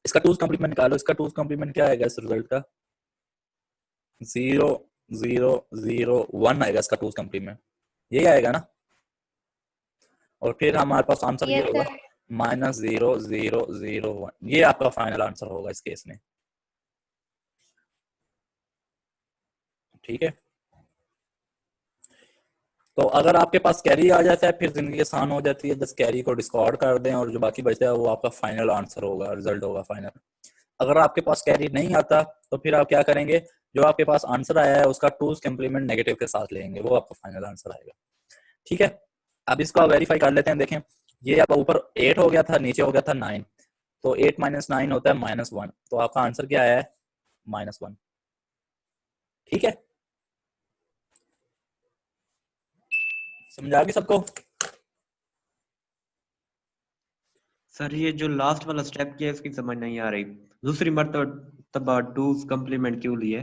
इसका 2's कंप्लीमेंट निकालो, इसका 2's कंप्लीमेंट क्या आएगा इस रिजल्ट का, 0 0 0 1 आएगा इसका 2's कंप्लीमेंट, यही आएगा ना, और फिर हमारे पास आंसर ये होगा -0 0 0 1, ये आपका फाइनल आंसर होगा इस केस में। ठीक है, तो अगर आपके पास कैरी आ जाता है फिर जिंदगी आसान हो जाती है, जस्ट कैरी को डिस्कार्ड कर दें और जो बाकी बचता है वो आपका फाइनल आंसर होगा, रिजल्ट होगा फाइनल। अगर आपके पास कैरी नहीं आता तो फिर आप क्या करेंगे, जो आपके पास आंसर आया है उसका 2's कंप्लीमेंट नेगेटिव के साथ लेंगे, वो आपका फाइनल आंसर आएगा। ठीक है, अब इसको आप वेरीफाई कर लेते हैं, देखें ये आपका ऊपर 8 हो गया था, नीचे हो गया था 9, तो 8 - 9 होता है -1, तो आपका आंसर क्या आया है -1। ठीक है, समझ आ गई सबको? सर ये जो लास्ट वाला स्टेप किया है इसकी समझ नहीं आ रही, दूसरी मर्तबा 2's कंप्लीमेंट क्यों लिए?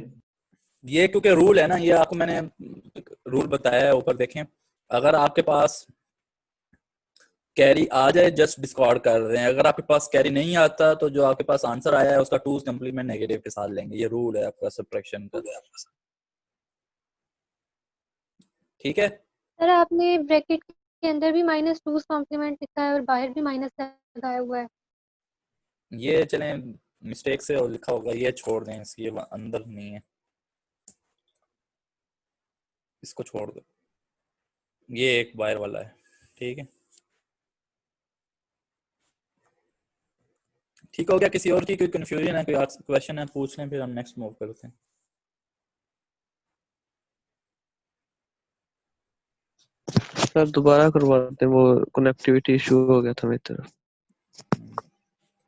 ये क्योंकि रूल है ना, ये आपको मैंने रूल बताया है ऊपर देखें, अगर आपके पास कैरी आ जाए जस्ट डिस्कार्ड कर रहे हैं, अगर आपके पास कैरी नहीं आता तो जो आपके पास आंसर आया है उसका 2's कंप्लीमेंट नेगेटिव के साथ लेंगे, ये रूल है आपका सब्ट्रैक्शन का। ठीक है सर आपने ब्रैकेट के अंदर भी -2's कॉम्प्लीमेंट लिखा है और बाहर भी माइनस लगाया हुआ है। ये चलें मिस्टेक से और लिखा होगा, ये छोड़ दें, ये अंदर नहीं है, इसको छोड़ दो, ये एक बाहर वाला है। ठीक है, ठीक हो गया? किसी और की कोई कंफ्यूजन है, कोई क्वेश्चन है पूछ लें, फिर हम नेक्स्ट मूव करते हैं। सर दोबारा करवाते हैं, वो कनेक्टिविटी इशू हो गया था मेरी तरफ।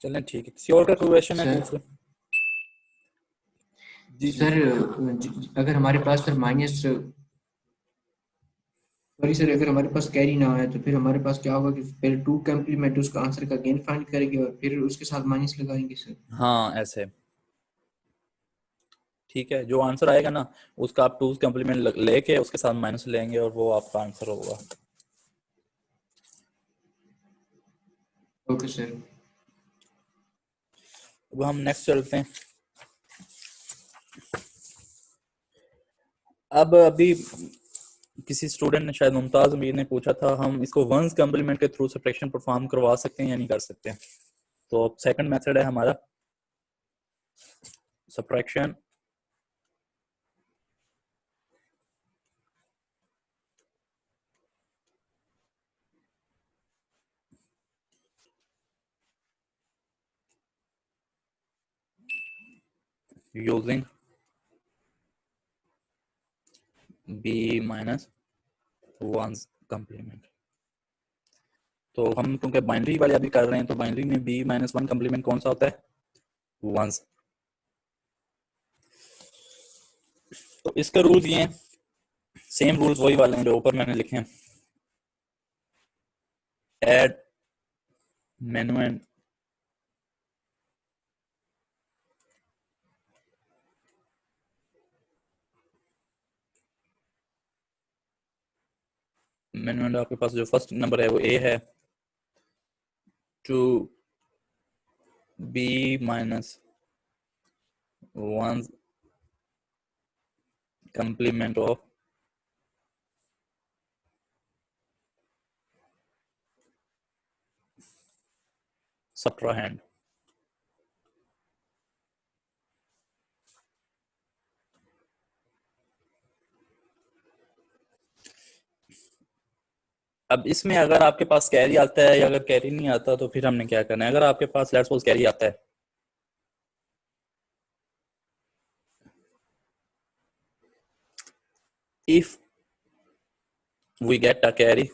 चलें ठीक है, किसी और का क्वेश्चन है पूछ लें। जी सर, अगर हमारे पास सर अगर हमारे पास कैरी ना आए तो फिर हमारे पास क्या होगा कि पहले 2 कंप्लीमेंट उसका आंसर का गेन फाइंड करेंगे और फिर उसके साथ माइनस लगाएंगे सर। हाँ ऐसे, ठीक है, जो आंसर आएगा ना उसका आप 2's कंप्लीमेंट लेके उसके साथ माइनस लेंगे और वो आपका आंसर होगा। ओके सर, अब हम नेक्स्ट चलते हैं। अब अभी किसी स्टूडेंट ने, शायद मुमताज अमीर ने पूछा था, हम इसको 1's कंप्लीमेंट के थ्रू सब्ट्रैक्शन परफॉर्म करवा सकते हैं या नहीं कर सकते हैं। तो अब सेकंड मेथड है हमारा subtraction using b - 1's complement. तो हम क्योंकि बाइनरी वाले अभी कर रहे हैं तो बाइनरी में b - 1 कंप्लीमेंट कौन सा होता है, 1's। तो इसके रूल्स ये हैं, सेम रूल्स वही वाले हैं जो ऊपर मैंने लिखे हैं, ऐड मैनुएंड मैनुएंड आपके पास जो फर्स्ट नंबर है वो a है, to b - 1's complement of subtrahend. अब इसमें अगर आपके पास कैरी आता है या अगर कैरी नहीं आता तो फिर हमने क्या करना है। अगर आपके पास लेट्स सपोज कैरी आता है, if we get a carry,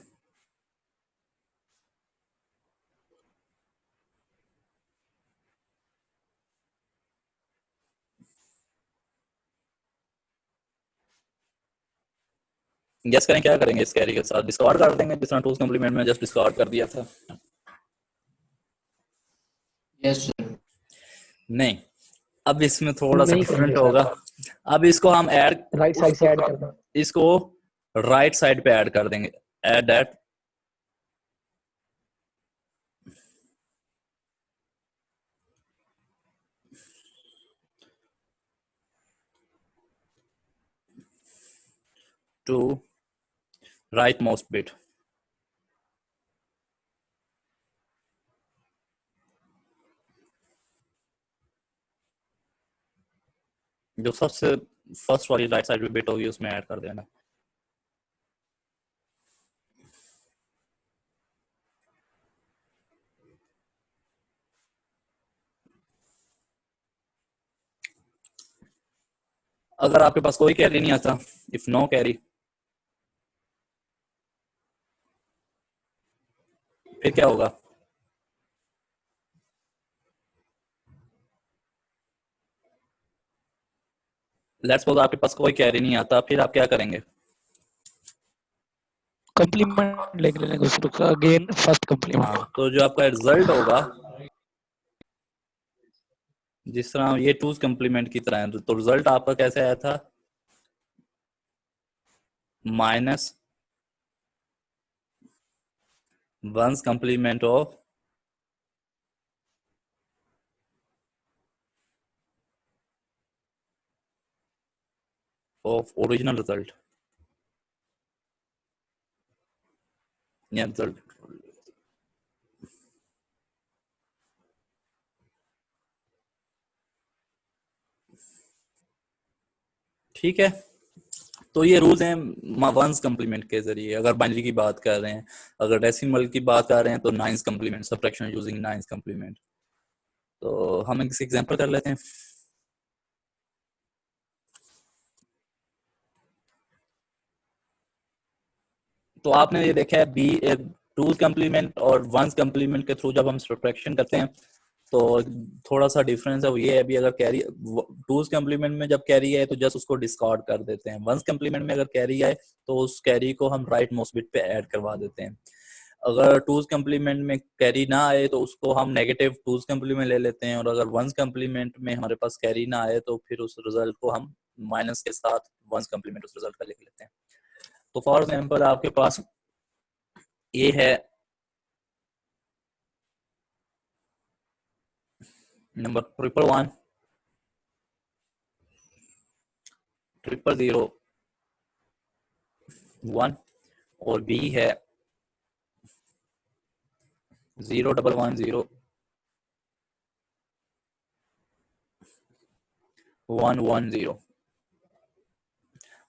guess करें क्या करेंगे इस कैरी के साथ? डिस्कार्ड कर देंगे, जिस तरह टूज कॉम्प्लीमेंट में जस्ट डिस्कार्ड कर दिया था। Yes sir. नहीं, अब इसमें थोड़ा सा नहीं डिफरेंट करेंगे होगा। अब इसको हम ऐड राइट साइड से ऐड कर दो। इसको राइट साइड पे ऐड कर देंगे। Add that to rightmost bit. जो सबसे फर्स्ट वाली राइट साइड पे बिट होगी उसमें ऐड कर देना। अगर आपके पास कोई कैरी नहीं आता, इफ नो कैरी, फिर क्या होगा? लेट्स सपोज आपके पास कोई कैरी नहीं आता, फिर आप क्या करेंगे? कॉम्प्लीमेंट लेके लेंगे उसको अगेन फर्स्ट कॉम्प्लीमेंट। तो जो आपका रिजल्ट होगा, जिस तरह ये टूज कॉम्प्लीमेंट की तरह है, तो रिजल्ट आपका कैसे आया था? Minus ones complement of original result या रिजल्ट। ठीक है, तो ये रूल्स हैं वंस कॉम्प्लीमेंट के जरिए। अगर बाइनरी की बात कर रहे हैं, अगर डेसिमल की बात कर रहे हैं तो nines complement, subtraction using nines complement. तो हम किसी एग्जांपल कर लेते हैं। तो आपने ये देखा है बी टूज कॉम्प्लीमेंट और वंस कॉम्प्लीमेंट के थ्रू जब हम सब्ट्रैक्शन करते हैं तो थोड़ा सा डिफरेंस है। वो ये है, अभी अगर कैरी टूज कॉम्प्लीमेंट में जब कैरी है तो जस्ट उसको डिस्कार्ड कर देते हैं। वंस कॉम्प्लीमेंट में अगर कैरी आए तो उस कैरी को हम राइट मोस्ट बिट पे ऐड करवा देते हैं। अगर टूज कॉम्प्लीमेंट में कैरी ना आए तो उसको हम नेगेटिव टूज कॉम्प्लीमेंट ले लेते हैं, और अगर वंस कॉम्प्लीमेंट में हमारे पास कैरी ना आए तो फिर उस रिजल्ट को हम माइनस के साथ वंस कॉम्प्लीमेंट उस रिजल्ट का लिख लेते हैं। तो फॉर एग्जाम्पल आपके पास ए है नंबर 111 000 1 और बी है 0110 110।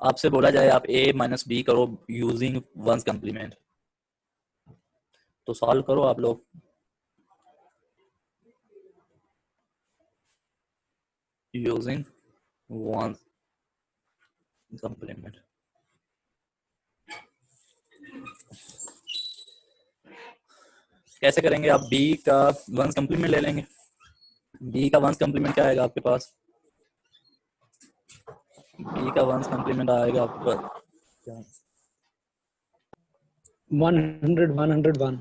आपसे बोला जाए आप ए माइनस बी करो यूजिंग वंस कॉम्प्लीमेंट, तो सॉल्व करो आप लोग। यूजिंग वंस कॉम्प्लीमेंट कैसे करेंगे? आप बी का वंस कॉम्प्लीमेंट ले लेंगे। बी का वंस कॉम्प्लीमेंट क्या आएगा आपके पास? बी का वंस कॉम्प्लीमेंट आएगा आपके पास 100 101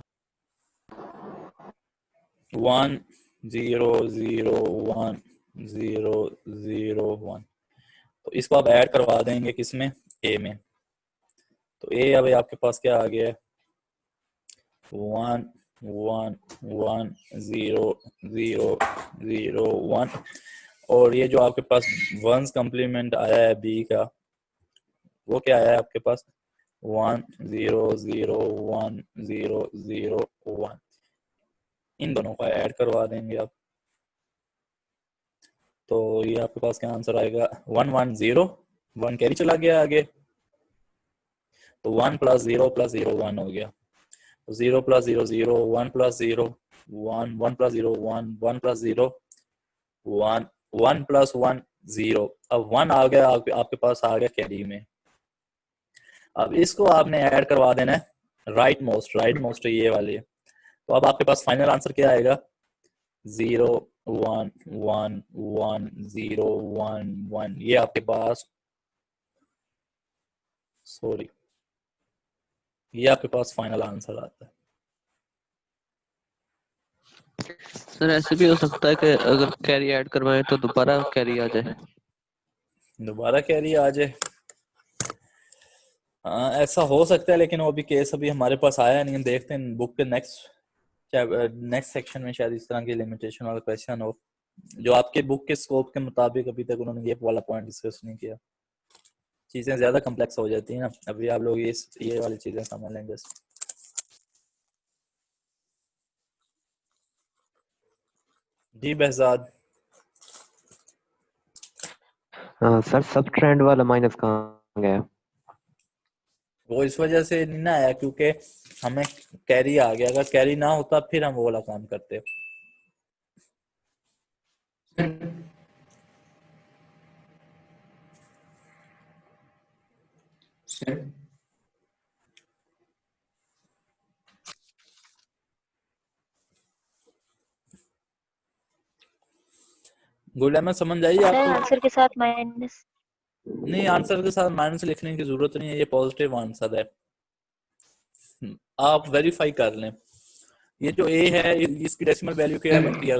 1 0 0 1 0 0 1। तो इसको आप ऐड करवा देंगे किसमें? ए में। तो ए अब आपके पास क्या आ गया है? 1 1 1 0 0 0 1। और ये जो आपके पास वंस कॉम्प्लीमेंट आया है बी का, वो क्या आया है आपके पास? 1 0 0 1 0 0 1। इन दोनों को ऐड करवा देंगे आप, तो ये आपके पास क्या आंसर आएगा 1 1 0, 1 कैरी चला गया आगे, तो 1 + 0 + 0 1 हो गया, तो 0 + 0 0, 1 + 0 1, 1 + 0 1, 1 + 0 1, 1 + 1 0। अब 1 आ गया, आपके पास आ गया कैरी में। अब इसको आपने ऐड करवा देना है राइट मोस्ट ये वाली, तो अब आपके पास फाइनल आंसर क्या आएगा 0 1 1 1 0 1 1, ये आपके पास ये आपके पास फाइनल आंसर आता है। सर ऐसे भी हो सकता है कि अगर कैरी ऐड करवाएं तो दोबारा कैरी आ जाए। दोबारा कैरी आ जाए, हाँ ऐसा हो सकता है, लेकिन वो भी केस अभी हमारे पास आया नहीं। देखते हैं बुक के नेक्स्ट सेक्शन में शायद इस तरह की लिमिटेशन वाला क्वेश्चन हो, जो आपके बुक के स्कोप के मुताबिक अभी तक उन्होंने ये वाला पॉइंट डिस्कस नहीं किया। चीजें ज्यादा कम्प्लेक्स हो जाती है ना, अभी आप लोग ये वाली चीजें समझ लेंगे। जी बहजाद। सर सब ट्रेंड वाला माइनस कहाँ गया? वो इस वजह से नहीं ना आया क्योंकि हमें कैरी आ गया, अगर कैरी ना होता फिर हम वो वाला काम करते। सर गुड है, मैं समझ आई सर आपको? आंसर के साथ माइनस? नहीं, आंसर के साथ माइनस लिखने की जरूरत नहीं है, ये पॉजिटिव आंसर है। आप वेरीफाई कर लें, ये जो ए है इसकी डेसिमल वैल्यू क्या है बनती है?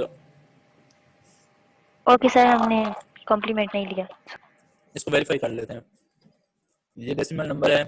ओके सर, हमने कॉम्प्लीमेंट नहीं लिया। इसको वेरीफाई कर लेते हैं, ये डेसिमल नंबर है।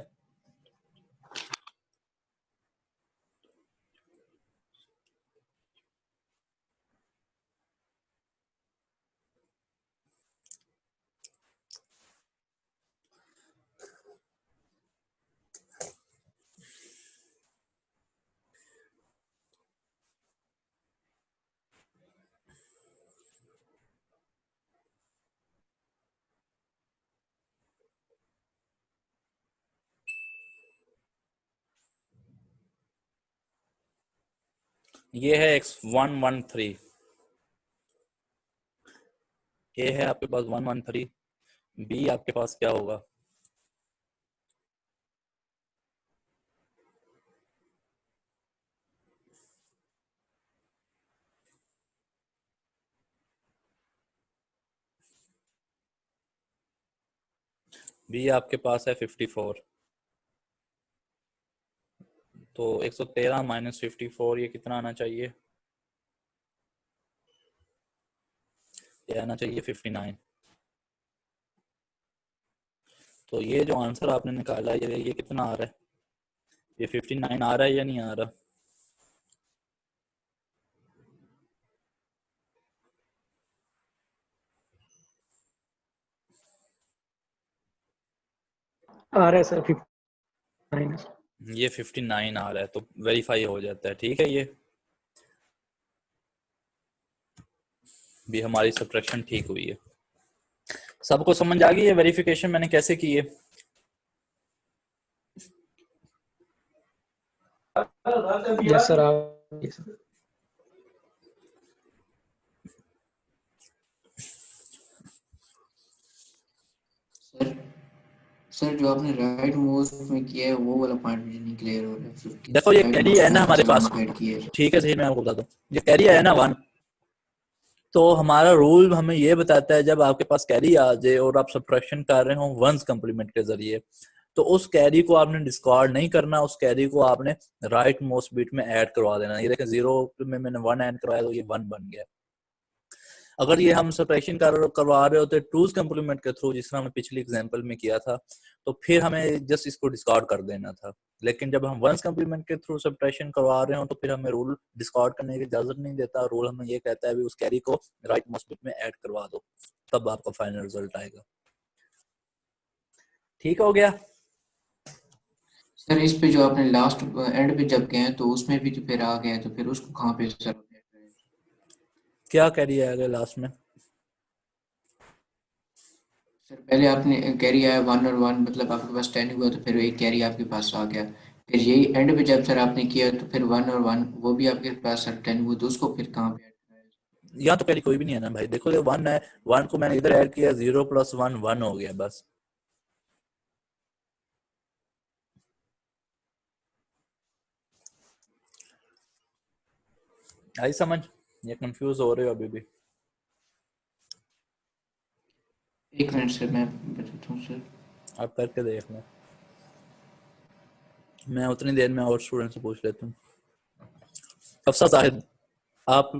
ये है x113, ए है आपके पास 113, बी आपके पास क्या होगा? बी आपके पास है 54, तो 113 - 54 ये कितना आना चाहिए? ये आना चाहिए 59। तो ये जो आंसर आपने निकाला है ये कितना आ रहा है? ये 59 आ रहा है या नहीं आ रहा? आ रहा है सर 59। ये 59 आ रहा है, तो वेरीफाई हो जाता है। ठीक है, ये भी हमारी सब्ट्रैक्शन ठीक हुई है। सबको समझ आ गई है वेरिफिकेशन मैंने कैसे की है? Yes sir. सर जो आपने राइट मोस्ट में किया है वो वाला पॉइंट मुझे नहीं क्लियर हो रहा है। देखो ये कैरी है ना हमारे पास, ठीक है सही, मैं आपको बता दूं, ये कैरी है ना 1, तो हमारा रूल हमें ये बताता है जब आपके पास कैरी आ जाए और आप सब्ट्रैक्शन कर रहे हो वंस कम्प्लीमेंट के जरिए, तो उस कैरी को आपने डिस्कार्ड नहीं करना, उस कैरी को आपने राइट मोस्ट बिट में ऐड करवा देना। ये देखें 0 में मैंने 1 ऐड करवाया तो ये 1 बन गया। अगर ये हम सब्ट्रैक्शन करवा रहे होते टूज कम्प्लीमेंट के थ्रू, जिस तरह हमने पिछली एग्जांपल में किया था, तो फिर हमें जस्ट इसको डिस्कार्ड कर देना था। लेकिन जब हम वंस कम्प्लीमेंट के थ्रू सब्ट्रैक्शन करवा रहे हो तो फिर हमें रूल डिस्कार्ड करने की इजाजत नहीं देता। रूल हमें ये कहता है भी उस कैरी को राइट मोस्ट बिट में ऐड करवा दो, तब आपका फाइनल रिजल्ट आएगा। ठीक हो गया सर? इस पे जो आपने लास्ट एंड पे जब गए तो उसमें भी तो फिर आ गया, तो फिर उसको कहाँ पे सर क्या कैरी आएगा लास्ट में? सर पहले आपने कैरी आया 1 और 1, मतलब आपके पास 10 हुआ तो फिर एक कैरी आपके पास आ गया। फिर यही एंड पे जब सर आपने किया तो फिर 1 और 1 वो भी आपके पास सर 10 हुआ, तो उसको फिर कहाँ पे? यहाँ तो कैरी कोई भी नहीं है ना भाई, देखो ये 1 है, 1 को मैंने इधर ऐड किया, 0 + 1 1 हो गया बस। आई समझ? ये कंफ्यूज हो रहे हो अभी भी? एक मिनट सर मैं बताता हूँ सर। आप करके देख लो, मैं उतनी देर में और स्टूडेंट से पूछ लेता हूँ। अफसा साहिब, आप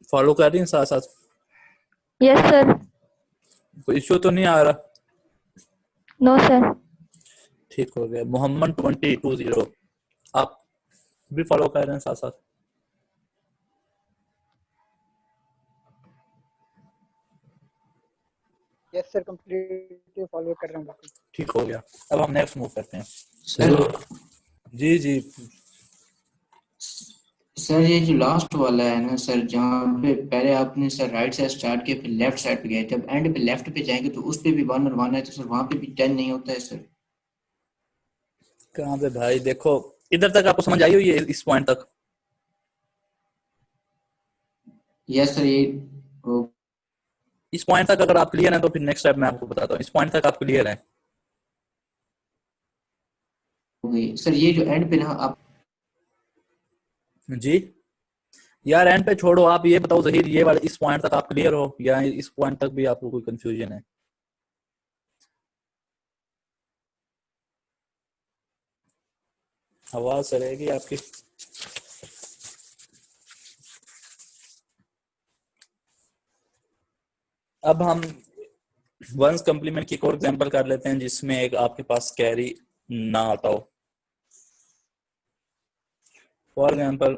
फॉलो कर रही हैं साथ साथ? Yes sir. कोई इश्यू तो नहीं आ रहा? No sir. ठीक हो गया। मोहम्मद 2020, आप भी फॉलो कर रहे हैं साथ साथ? यस सर, कंप्लीटली फॉलो कर रहा हूँ। ठीक हो गया। अब हम नेक्स्ट मूव करते हैं सर। जी जी सर ये जो लास्ट वाला है ना सर, जहाँ पे पहले आपने सर राइट साइड स्टार्ट किया फिर लेफ्ट साइड पे गए, जब एंड पे लेफ्ट पे जाएंगे तो उस पे भी 1 और 1 है, तो सर वहाँ पे भी 10 नहीं होता है सर? कहाँ पे भाई? देखो इधर तक आपको समझ आई हुई है इस पॉइंट तक? Yes sir. ये इस पॉइंट तक अगर आप क्लियर हैं तो फिर नेक्स्ट स्टेप मैं आपको बताता हूँ। इस पॉइंट तक आप क्लियर हैं? हो गई सर। ये जो एंड पे ना आप जी यार एंड पे छोड़ो, आप ये बताओ ज़हीर, ये वाले इस पॉइंट तक आप क्लियर हो या इस पॉइंट तक भी आपको कोई कंफ्यूजन है? आवाज चलेगी आपकी? अब हम वंस कॉम्प्लीमेंट की एक और एग्जांपल कर लेते हैं जिसमें एक आपके पास कैरी ना आता हो। फॉर एग्जांपल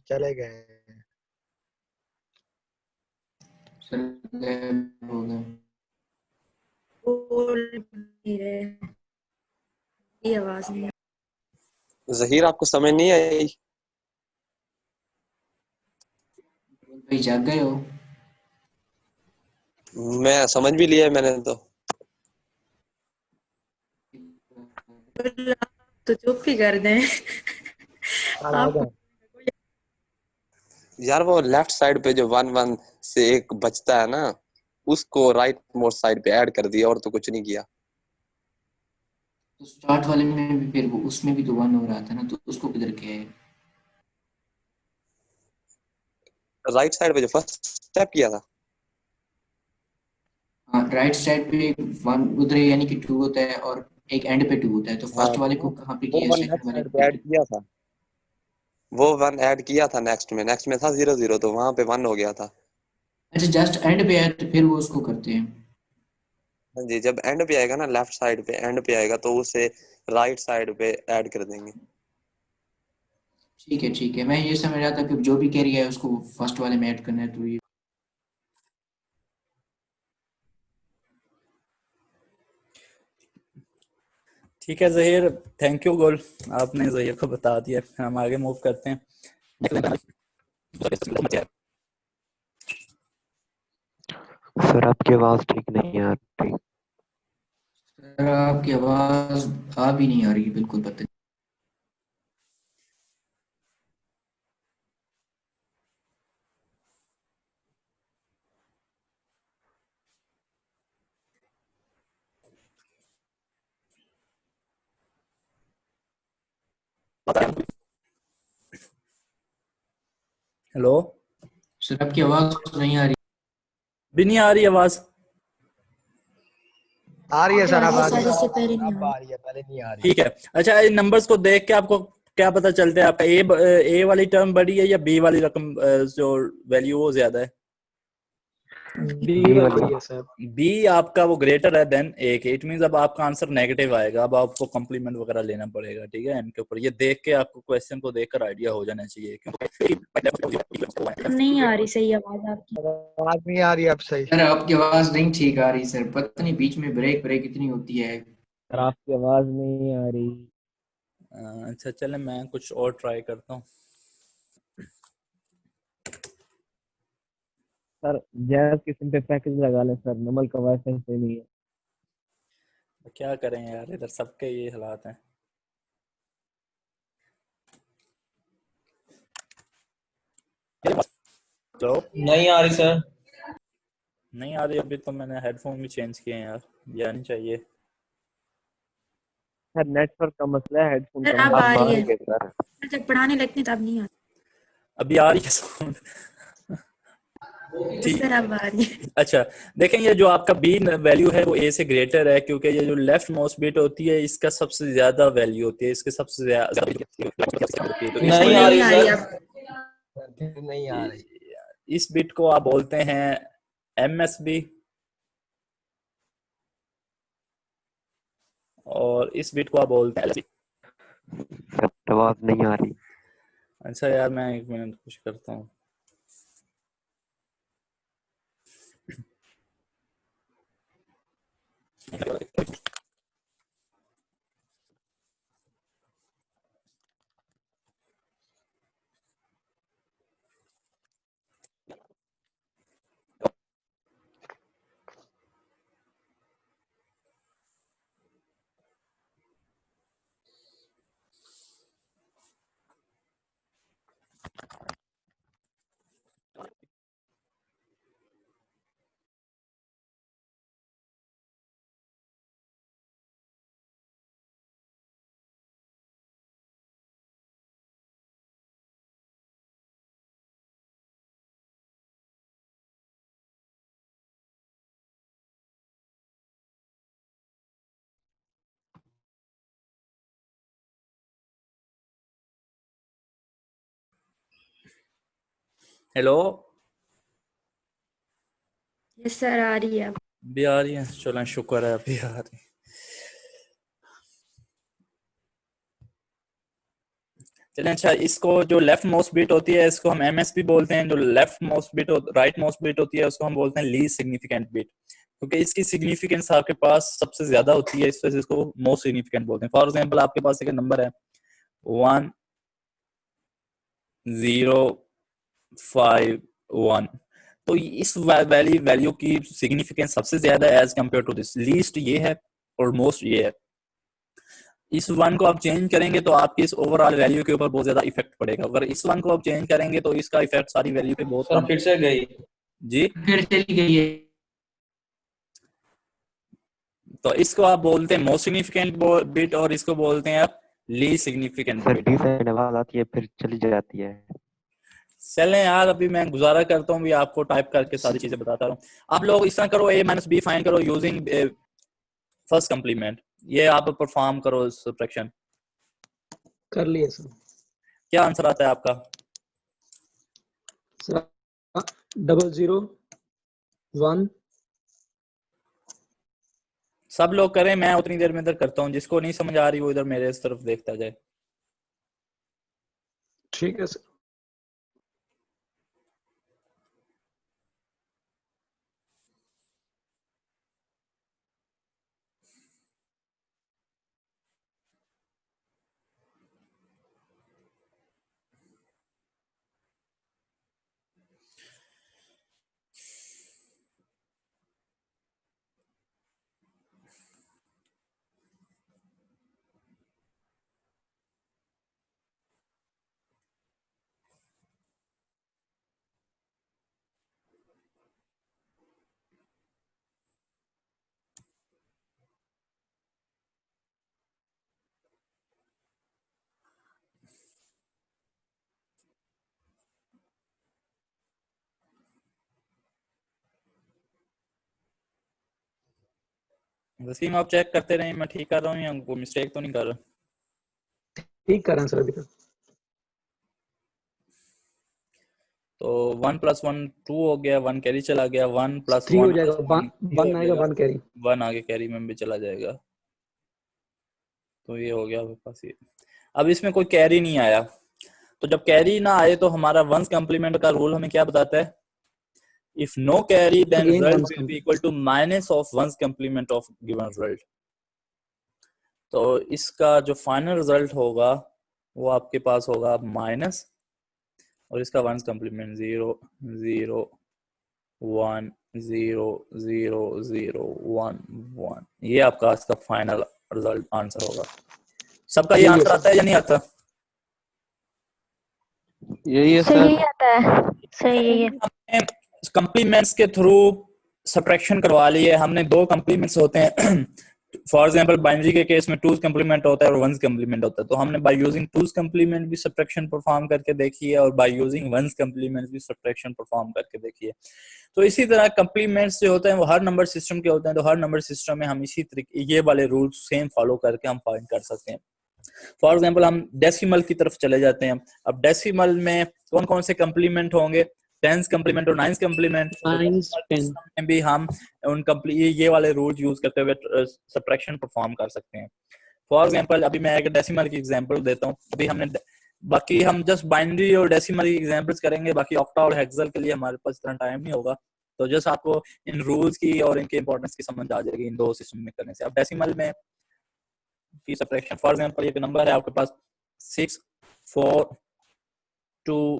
चले गए सर हो गए। ये आवाज नहीं। ज़हीर आपको समझ नहीं आई? भाई जाग गए हो? मैं समझ भी लिया मैंने तो चुप ही कर दें। आप यार वो लेफ्ट साइड पे जो 1 1 से एक बचता है ना, उसको राइट मोस्ट साइड पे ऐड कर दिया और तो कुछ नहीं किया। तो स्टार्ट वाले में भी फिर वो उसमें भी तो 1 हो रहा था ना, तो उसको किधर किया है? राइट साइड पे जो फर्स्ट स्टेप किया था, हाँ राइट साइड पे 1 उधर यानी कि 2 होता है और एक एंड पे 2 होता है, तो फर्स्ट वाले को कहाँ पे वो किया है, 1 सेकंड लेफ्ट वाले साइड को? पे ऐड किया था, वो 1 ऐड किया था नेक्स्ट में था 0 0, तो वहां पे 1 हो गया था। अच्छा जस्ट एंड पे आया तो फिर वो उसको करते हैं? हाँ जी, जब एंड पे आएगा ना, लेफ्ट साइड पे एंड पे आएगा तो उसे राइट साइड पे ऐड कर देंगे। ठीक है, मैं ये समझ रहा था कि जो भी कैरी है उसको फर्स्ट वाले में ऐड करना है, तो ये ठीक है ज़हीर, थैंक यू गोल, आपने ज़हीर को बता दिया। हम आगे मूव करते हैं। सर आपकी आवाज ठीक नहीं आ रही। सर आपकी आवाज आ भी नहीं आ रही, बिल्कुल पता नहीं। हेलो सर आपकी आवाज नहीं आ रही। भी नहीं आ रही आवाज? आ रही है सर, अब आ रही सर इससे है। पहले नहीं अब आ रही है, पहले नहीं आ रही। ठीक है। अच्छा इन नंबर्स को देख के आपको क्या पता चलता है, आपका ए वाली टर्म बड़ी है या बी वाली रकम जो वैल्यू वो ज्यादा है? बी वाली है सर। बी आपका वो ग्रेटर है देन ए के, इट मींस अब आपका आंसर नेगेटिव आएगा। अब आपको कॉम्प्लीमेंट वगैरह लेना पड़ेगा, ठीक है, इनके ऊपर। ये देख के आपको क्वेश्चन को देखकर आइडिया हो जाना चाहिए नहीं आ रही सही आवाज आपकी। आवाज नहीं आ रही अब सही। सर आपकी आवाज नहीं ठीक आ रही सर, पता नहीं बीच में ब्रेक इतनी होती है। सर आपकी आवाज नहीं आ रही। अच्छा चले मैं कुछ और ट्राई करता हूँ। सर जैज की सिम पे पैकेज लगा लें सर, नमल का वाईफाई सही नहीं है। तो क्या करें यार, इधर सबके ये हालात हैं। तो नहीं आ रही सर। नहीं आ रही अभी, तो मैंने हेडफोन भी चेंज किए हैं यार, ये आनी चाहिए। सर नेटवर्क का मसला है, हेडफोन सर का अब मसला आ है। रही है, जब पढ़ाने लगते हैं तब नहीं आती। अभी आ रही है साउंड? ठीक। सर अब आ रही है। अच्छा देखें, ये जो आपका बी वैल्यू है वो ए से ग्रेटर है, क्योंकि ये जो लेफ्ट मोस्ट बिट होती है इसका सबसे ज्यादा वैल्यू होती है, इसके सबसे ज्यादा होती है, तो नहीं आ रही सर। नहीं आ रही। इस बिट को आप बोलते हैं MSB और इस बिट को आप बोलते हैं LSB। आवाज नहीं आ रही। अच्छा यार, मैं 1 मिनट कुछ करता हूँ। हेलो, यस सर आ रही है अब। भी आ रही है, चलो शुक्र है अभी आ रही। चलें, अच्छा इसको जो लेफ्ट मोस्ट बिट होती है इसको हम MSB बोलते हैं, जो left most bit right most bit होती है उसको हम बोलते हैं लीस्ट सिग्निफिकेंट बिट, क्योंकि इसकी सिग्निफिकेंस आपके पास सबसे ज्यादा होती है, इस वजह से इसको मोस्ट सिग्निफिकेंट बोलते हैं। फॉर एग्जांपल आपके पास एक नंबर है 1051, तो इस वैल्यू की सिग्निफिकेंस सबसे ज्यादा है as compared to this. Least ये है और मोस्ट ये है। इस वन को आप चेंज करेंगे तो आपकी इस ओवरऑल वैल्यू के ऊपर बहुत ज्यादा इफेक्ट पड़ेगा। अगर इस वन को आप चेंज करेंगे तो इसका इफेक्ट सारी वैल्यू पे बहुत सर कम। फिर से गई। जी फिर चली गई है। तो इसको आप बोलते हैं मोस्ट सिग्निफिकेंट बिट और इसको बोलते हैं आप लीस्ट सिग्निफिकेंट बिट। आवाज आती है फिर चली जाती है। चलें यार, अभी मैं गुजारा करता हूँ, भी आपको टाइप करके सारी चीजें बताता रहूँ। आप लोग इस तरह करो, A-B फाइंड करो यूजिंग फर्स्ट कम्प्लीमेंट। ये आप परफॉर्म करो सब्ट्रैक्शन। कर लिए सर। क्या आंसर आता है आपका? 001। सब लोग करें, मैं उतनी देर में इधर करता हूँ। जिसको नहीं समझ आ रही वो इधर मेरे इस तरफ देखता जाए। ठीक है सर। वसीम आप चेक करते रहे, मैं ठीक कर रहा हूँ या कोई मिस्टेक तो नहीं कर रहा? ठीक कर रहे हैं सर अभी तक। तो 1 + 1 2 हो गया, 1 कैरी चला गया, 1 + 3 हो 1 जाएगा, + 1 1 आएगा, 1 कैरी। 1 आगे कैरी में भी चला जाएगा। तो ये हो गया आपके पास ये। अब इसमें कोई कैरी नहीं आया, तो जब कैरी ना आए तो हमारा वंस कम्प्लीमेंट का रूल हमें क्या बताता है? If no carry then Again result ones will be equal to minus of ones complement of given result. तो इसका जो फाइनल रिजल्ट होगा वो आपके पास होगा माइनस, और इसका वंस कम्प्लीमेंट 0 0 1 0 0 0 1 1। ये आपका इसका फाइनल रिजल्ट आंसर होगा। सबका ये आंसर आता है या नहीं आता? यही है सर यही सर। आता है, सर यही है। हमने कंप्लीमेंट्स के थ्रू सब्ट्रैक्शन करवा ली है। हमने दो कंप्लीमेंट्स होते हैं फॉर एग्जांपल बाइनरी के केस में 2's कंप्लीमेंट होता है और 1's कंप्लीमेंट होता है। तो हमने बाय यूजिंग 2's कंप्लीमेंट भी सब्ट्रैक्शन परफॉर्म करके देखी है और बाय यूजिंग 1's कंप्लीमेंट भी सब्ट्रैक्शन परफॉर्म करके देखी है। तो इसी तरह कंप्लीमेंट्स जो होते हैं वो हर नंबर सिस्टम के होते हैं। तो हर नंबर सिस्टम में हम इसी तरीके ये वाले रूल्स सेम फॉलो करके हम फाइंड कर सकते हैं। फॉर एग्जाम्पल हम डेसिमल की तरफ चले जाते हैं। अब डेसिमल में कौन कौन से कंप्लीमेंट होंगे? 10's कंप्लीमेंट और 9's कंप्लीमेंट। में भी हम उन ये वाले रूल यूज करते हुए सब्ट्रैक्शन परफॉर्म कर सकते हैं। फॉर एग्जाम्पल अभी मैं एक डेसिमल की एग्जांपल देता हूँ। अभी हमने बाकी हम जस्ट बाइनरी और डेसिमल की एग्जांपल्स करेंगे, बाकी ऑक्टा और हेक्साल के लिए हमारे पास इतना टाइम नहीं होगा। तो जस्ट आपको इन रूल्स की और इनके इंपॉर्टेंस की समझ आ जाएगी इन दो सिस्टम में करने से। अब डेसिमल में की सब्ट्रैक्शन, फॉर एग्जांपल एक नंबर है आपके पास 6 4 2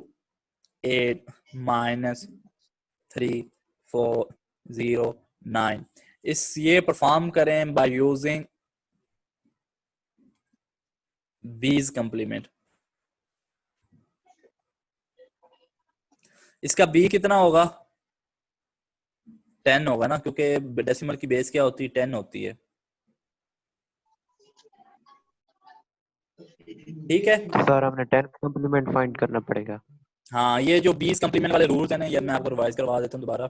8 -3 4 0 9। इस ये परफॉर्म करें बाय यूजिंग B's कंप्लीमेंट। इसका B कितना होगा? 10 होगा ना, क्योंकि डेसिमल की बेस क्या होती है? 10 होती है। ठीक है सर हमने 10 कंप्लीमेंट फाइंड करना पड़ेगा। हाँ, ये जो 20 कंप्लीमेंट वाले रूल्स हैं ना, ये मैं आपको रिवाइज करवा देता हूँ दोबारा।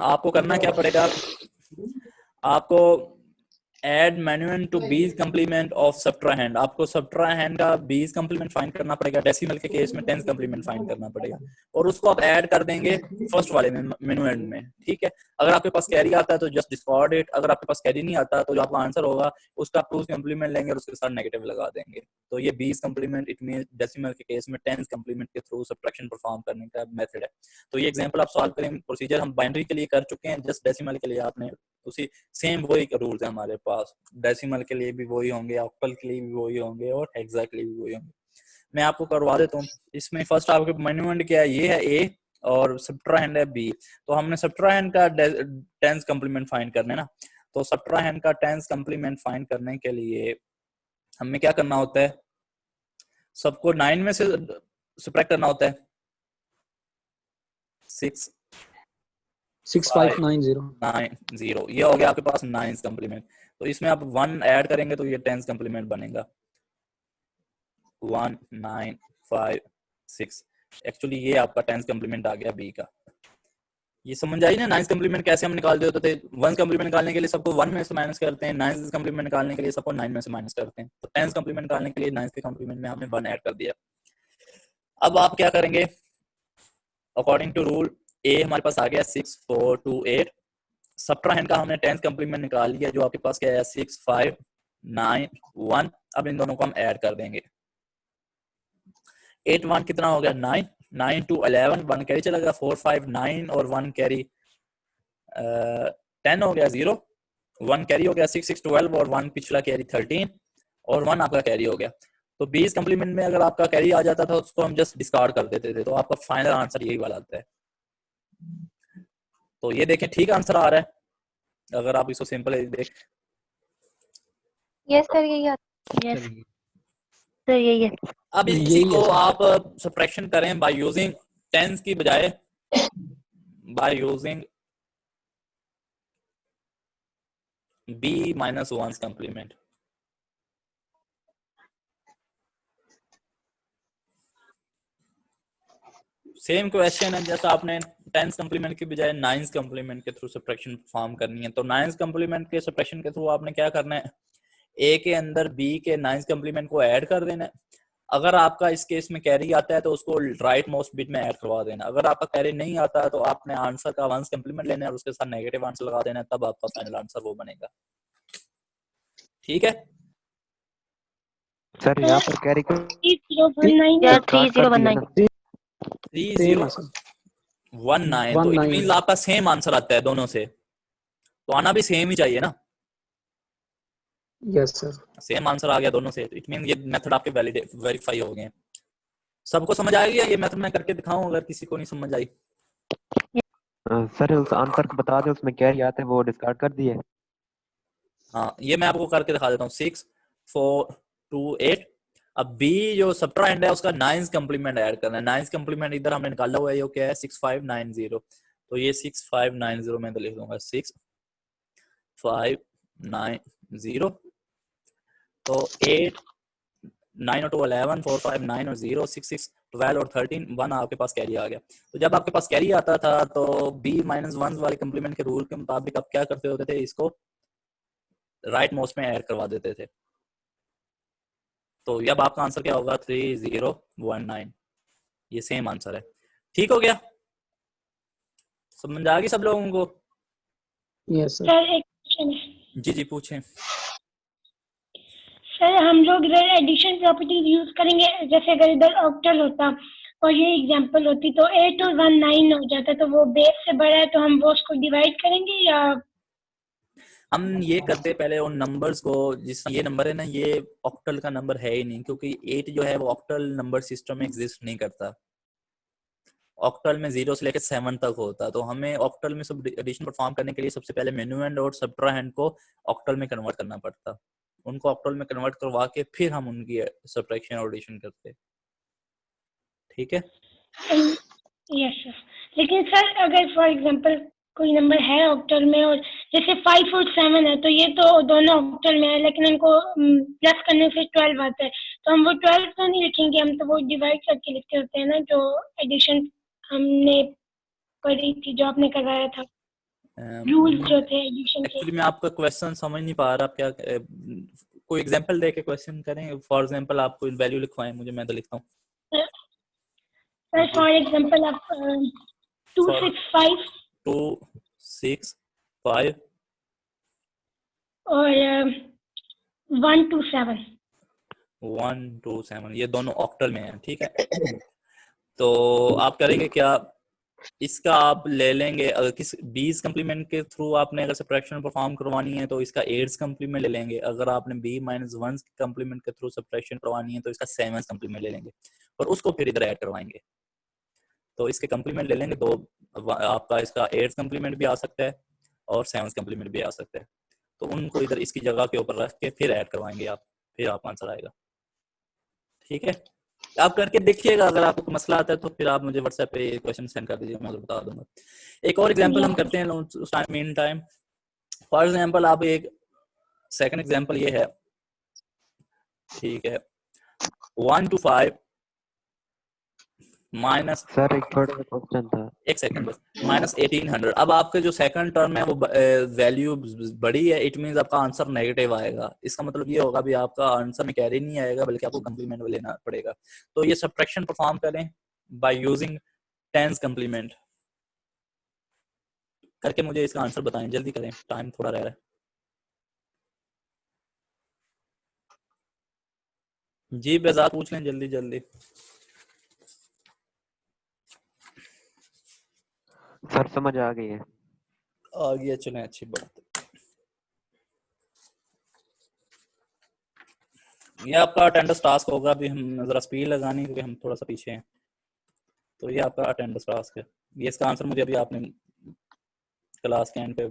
आपको करना क्या पड़ेगा? आपको add minuend to B's complement of subtrahend. आपको सब्ट्राहैंड का B's कंप्लीमेंट फाइंड करना पड़ेगा। डेसिमल के केस में 10's कंप्लीमेंट फाइंड करना पड़ेगा और उसको आप ऐड कर देंगे फर्स्ट वाले में, मैन्युअल में। ठीक है, अगर आपके पास कैरी आता है तो जस्ट डिस्कार्ड इट। अगर आपके पास कैरी नहीं आता तो जो आपका आंसर होगा उसका 2's कंप्लीमेंट लेंगे और उसके साथ नेगेटिव लगा देंगे। तो ये 20 कंप्लीमेंट इट मींस डेसिमल के केस में 10's कंप्लीमेंट के थ्रू सब्ट्रैक्शन परफॉर्म करने का मेथड है। तो ये एग्जांपल आप सॉल्व करें, प्रोसीजर हम बाइनरी के लिए कर चुके हैं, जस्ट डेसिमल के लिए आपने उसी सेम वही रूल्स है हमारे पास। डेसिमल के लिए भी वही होंगे, ऑक्टल के लिए भी वही होंगे और हेक्सा के लिए भी वही होंगे। मैं आपको करवा देता हूँ। इसमें फर्स्ट आपके मैन्युअल क्या है? ये है A और सब्ट्राहैंड है B। तो हमने सब्ट्राहैंड का 10's कंप्लीमेंट फाइंड करना है ना। तो सब्ट्राहैंड का 10's कंप्लीमेंट फाइंड करने के लिए हमें क्या करना होता है? सबको 9 में से सब्ट्रैक्ट करना होता है। 6 5 9 0 ये हो गया आपके पास 9's कंप्लीमेंट। तो इसमें आप 1 ऐड करेंगे तो ये 10's कंप्लीमेंट बनेगा 1 9 5 6। एक्चुअली ये आपका 10's कंप्लीमेंट आ गया B का। ये समझ आई ना 9's कंप्लीमेंट कैसे हम निकालते होते थे? 1's कंप्लीमेंट निकालने के लिए सबको 1 में से माइनस करते हैं, 9's कंप्लीमेंट निकालने के लिए सबको 9 में से माइनस करते हैं। तो 10's कंप्लीमेंट निकालने के लिए 9's के कंप्लीमेंट में हमने 1 ऐड कर दिया। अब आप क्या करेंगे? अकॉर्डिंग टू रूल A हमारे पास आ गया 6 4 2 8। सब्ट्राहैंड का हमने 10's कंप्लीमेंट निकाल लिया, जो आपके पास क्या है 6 5 9 1। अब इन दोनों को हम ऐड कर देंगे। 8 1 कितना हो गया? 9 9 2 11 1 कैरी चला गया 4 5 9 और 1 कैरी 10 हो गया 0 1 कैरी हो गया 6 6 12 और 1 पिछला कैरी 13 और 1 आपका कैरी हो गया। तो 20 कंप्लीमेंट में अगर आपका कैरी आ जाता था उसको हम जस्ट डिस्कार्ड कर देते थे। तो आपका फाइनल आंसर यही वाला आता है। तो ये देखें ठीक आंसर आ रहा है अगर आप इसको सिंपल देख। यस सर यही आता है। यस सर यही है। अब इसी को आप सब्ट्रैक्शन करें बाय यूजिंग 10's की बजाय by using B - 1's complement. Same question है, जैसा आपने 10's कंप्लीमेंट की बजाय 9's कंप्लीमेंट के थ्रू सब्ट्रैक्शन फॉर्म करनी है। तो 9's कंप्लीमेंट के सब्ट्रैक्शन के थ्रू आपने क्या करना है? A के अंदर B के 9's कंप्लीमेंट को ऐड कर देना है। अगर आपका इस केस में कैरी आता है तो उसको राइट मोस्ट बिट में ऐड करवा देना। अगर आपका कैरी नहीं आता है तो आपने आंसर का 1's कंप्लीमेंट लेना है और उसके साथ नेगेटिव आंसर लगा देना है, तब आपका फाइनल आंसर वो बनेगा। ठीक है सर यहाँ पर कैरी 3019 3019। तो इट मींस आपका सेम आंसर आता है दोनों से, तो आना भी सेम ही चाहिए ना। Yes sir. सेम आंसर आ गया दोनों से, तो इट मींस ये मेथड आपके वेरीफाई हो गए। सबको समझ आ गया? ये मेथड मैं करके दिखाऊं अगर किसी को नहीं समझ आई? सर उस आंसर को बता दे, उसमें कैरी आते हैं वो डिस्कार्ड कर दिए। हाँ, ये मैं आपको करके दिखा देता हूँ। 6 4 2 8। अब बी जो सब्ट्राइंड है उसका 9th कंप्लीमेंट ऐड करना है। 9th कंप्लीमेंट इधर हमने निकाला हुआ है, ये क्या है 6590। तो ये 6590 में तो लिख दूंगा 6590। तो 8 9 और 2 11 4 5 9 और 0 6 6 12 और 13 1 आपके पास कैरी आ गया। तो जब आपके पास कैरी आता था तो b -1 वाले कंप्लीमेंट के रूल के मुताबिक आप क्या करते होते थे, इसको राइट मोस्ट में ऐड करवा देते थे। तो अब आपका आंसर क्या होगा? 3019। ये सेम आंसर है। ठीक हो गया? समझ आ गई सब लोगों को? Yes sir. सर एक क्वेश्चन है। जी जी पूछें। सर हम लोग इधर एडिशन प्रॉपर्टीज यूज करेंगे, जैसे अगर इधर ऑक्टल होता और ये एग्जांपल होती तो 8 और 1 9 हो जाता, तो वो बेस से बड़ा है तो हम वो उसको डिवाइड करेंगे या? हम ये करते पहले उन नंबर्स को, जिस ये नंबर है ना, ये ऑक्टल का नंबर है ही नहीं, क्योंकि 8 जो है वो ऑक्टल नंबर सिस्टम में एग्जिस्ट नहीं करता। ऑक्टल में 0 से लेकर 7 तक होता। तो हमें ऑक्टल में सब एडिशन परफॉर्म करने के लिए सबसे पहले मेन्यूएंड और सब्ट्राहेंड को ऑक्टल में कन्वर्ट करना पड़ता। उनको ऑक्टल में कन्वर्ट करवा के फिर हम उनकी सब्ट्रैक्शन और एडिशन करते। ठीक है? Yes sir. लेकिन सर अगर फॉर एग्जांपल कोई नंबर है ऑक्टल में और जैसे 5 और 7 है, तो ये तो दोनों ऑक्टल में है लेकिन उनको प्लस करने से 12 आता है, तो हम वो 12 तो नहीं लिखेंगे, हम तो वो डिवाइड करके लिखते होते हैं ना, जो एडिशन हमने पढ़ी थी, जो आपने करवाया था रूल्स जो थे एडिशन के। एक्चुअली मैं आपका क्वेश्चन समझ नहीं पा रहा। आप क्या कोई एग्जांपल दे के क्वेश्चन करें? फॉर एग्जांपल आप कोई वैल्यू लिखवाएं मुझे, मैं तो लिखता हूँ। सर फॉर एग्जांपल आप 265 265 और 127 127 ये दोनों ऑक्टल में हैं। ठीक है? तो आप करेंगे क्या, इसका आप ले लेंगे, अगर किस 20 कंप्लीमेंट के थ्रू आपने अगर सब्ट्रैक्शन परफॉर्म करवानी है तो इसका 8th कंप्लीमेंट ले लेंगे। अगर आपने b -1 कंप्लीमेंट के थ्रू सब्ट्रैक्शन करवानी है तो इसका 7th कंप्लीमेंट ले लेंगे और उसको फिर इधर ऐड करवाएंगे। तो इसके कंप्लीमेंट ले लेंगे तो आपका इसका 8th कंप्लीमेंट भी आ सकता है और 7th कंप्लीमेंट भी आ सकता है। तो उनको इधर इसकी जगह के ऊपर रख के फिर ऐड करवाएंगे आप, फिर आपका आंसर आएगा। ठीक है? आप करके देखिएगा। अगर आपको कोई मसला आता है तो फिर आप मुझे व्हाट्सएप पे क्वेश्चन सेंड कर दीजिए, मैं बता दूंगा। एक और एग्जांपल हम करते हैं उस time mean time. For example आप एक सेकंड एग्जांपल ये है। ठीक है? 1 to 5 माइनस, सर एक थोड़ा क्वेश्चन था, एक सेकंड बस, -1800। अब आपके जो सेकंड टर्म है वो वैल्यू बड़ी है, इट मींस आपका आंसर नेगेटिव आएगा। इसका मतलब ये होगा भी आपका आंसर में कैरी नहीं आएगा बल्कि आपको कंप्लीमेंट लेना पड़ेगा। तो ये सब्ट्रैक्शन परफॉर्म करें बाय यूजिंग 10th कंप्लीमेंट। करके मुझे इसका आंसर बताएं, जल्दी करें, टाइम थोड़ा रह रहा है। जी बेजार पूछ लें जल्दी जल्दी। सर समझ आ गई है। आ गया, चलें, अच्छी बात है। ये आपका अटेंडेंस टास्क होगा। अभी हम जरा स्पीड लगानी क्योंकि हम थोड़ा सा पीछे हैं। तो ये आपका अटेंडेंस टास्क है। ये इसका आंसर मुझे अभी आपने क्लास के एंड पे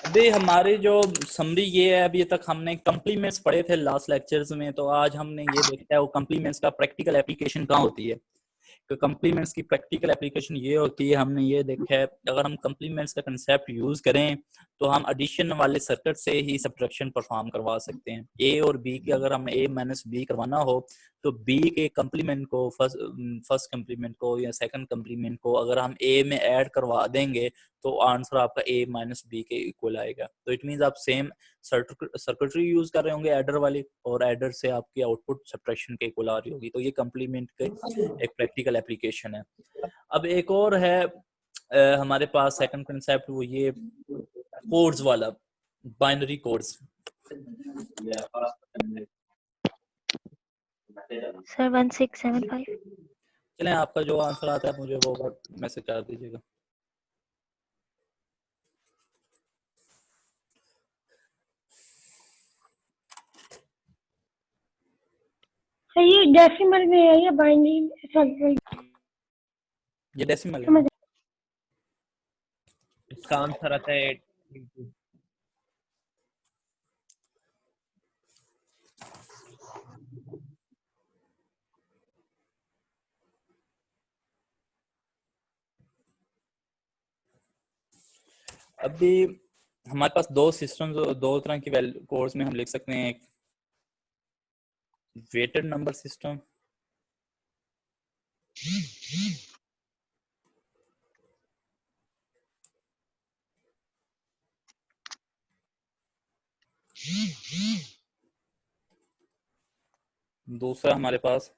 अभी हमारी जो समरी ये है, अभी तक हमने कम्प्लीमेंट्स पढ़े थे लास्ट लेक्चर्स में। तो आज हमने ये देखा है वो कम्प्लीमेंट्स का प्रैक्टिकल एप्लीकेशन कहाँ होती है। तो कम्प्लीमेंट्स की प्रैक्टिकल एप्लीकेशन ये होती है, हमने ये देखा है अगर हम कम्प्लीमेंट्स का कंसेप्ट यूज करें तो हम एडिशन वाले सर्किट से ही सब्ट्रैक्शन परफॉर्म करवा सकते हैं। ए और बी की अगर हमें a - b करवाना हो तो b के कम्प्लीमेंट को फर्स्ट कम्प्लीमेंट को या सेकंड कम्प्लीमेंट को अगर हम a में ऐड करवा देंगे तो आंसर आपका a - b के इक्वल आएगा। तो इट मींस आप सेम सर्किटरी यूज कर रहे होंगे एडर वाली, और एडर से आपकी आउटपुट सब्ट्रैक्शन के इक्वल आ रही होगी। तो ये कम्प्लीमेंट के एक प्रैक्टिकल एप्लीकेशन है। अब एक और है हमारे पास सेकंड कंसेप्ट, वो ये कोड्स वाला, बाइनरी कोड्स। सर 1675। चलें, आपका जो आंसर आता है मुझे वो मैसेज कर दीजिएगा। सर ये डेसिमल में है या बाइनरी? सॉरी ये डेसिमल है। समझ इसका आंसर आता है 8. अभी हमारे पास दो सिस्टम, दो तरह की कोर्स में हम लिख सकते हैं। एक वेटेड नंबर सिस्टम, दूसरा हमारे पास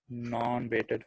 नॉन वेटेड।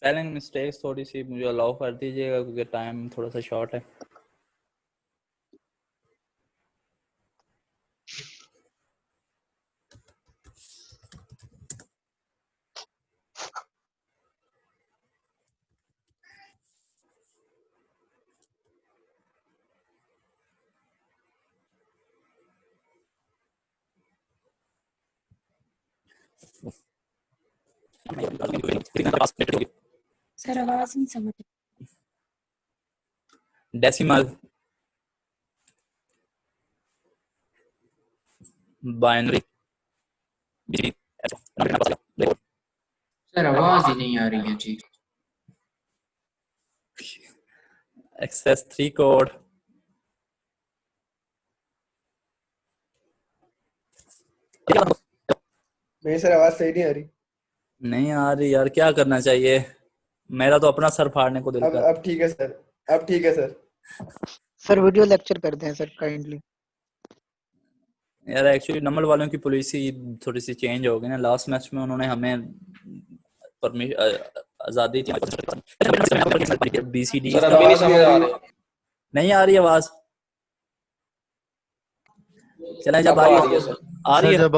स्पेलिंग मिस्टेक्स थोड़ी सी मुझे अलाउ कर दीजिएगा क्योंकि टाइम थोड़ा सा शॉर्ट है। सर आवाज नहीं समझ। डेसिमल, बाइनरी, सर आवाज ही नहीं आ रही है जी। एक्सेस 3 कोड, नहीं सर आवाज सही नहीं आ रही। नहीं आ रही यार, क्या करना चाहिए? मेरा तो अपना सर फाड़ने को दिल कर। अब ठीक है सर, अब ठीक है सर। सर वीडियो लेक्चर करते हैं सर काइंडली। यार एक्चुअली नंबर वालों की पॉलिसी थोड़ी सी चेंज हो गई ना। लास्ट मैच में उन्होंने हमें आजादी थी। BCD सर अभी नहीं समझ आ रही। नहीं आ रही आवाज। चलें जब अब आ रही है सर। आ रही है। जब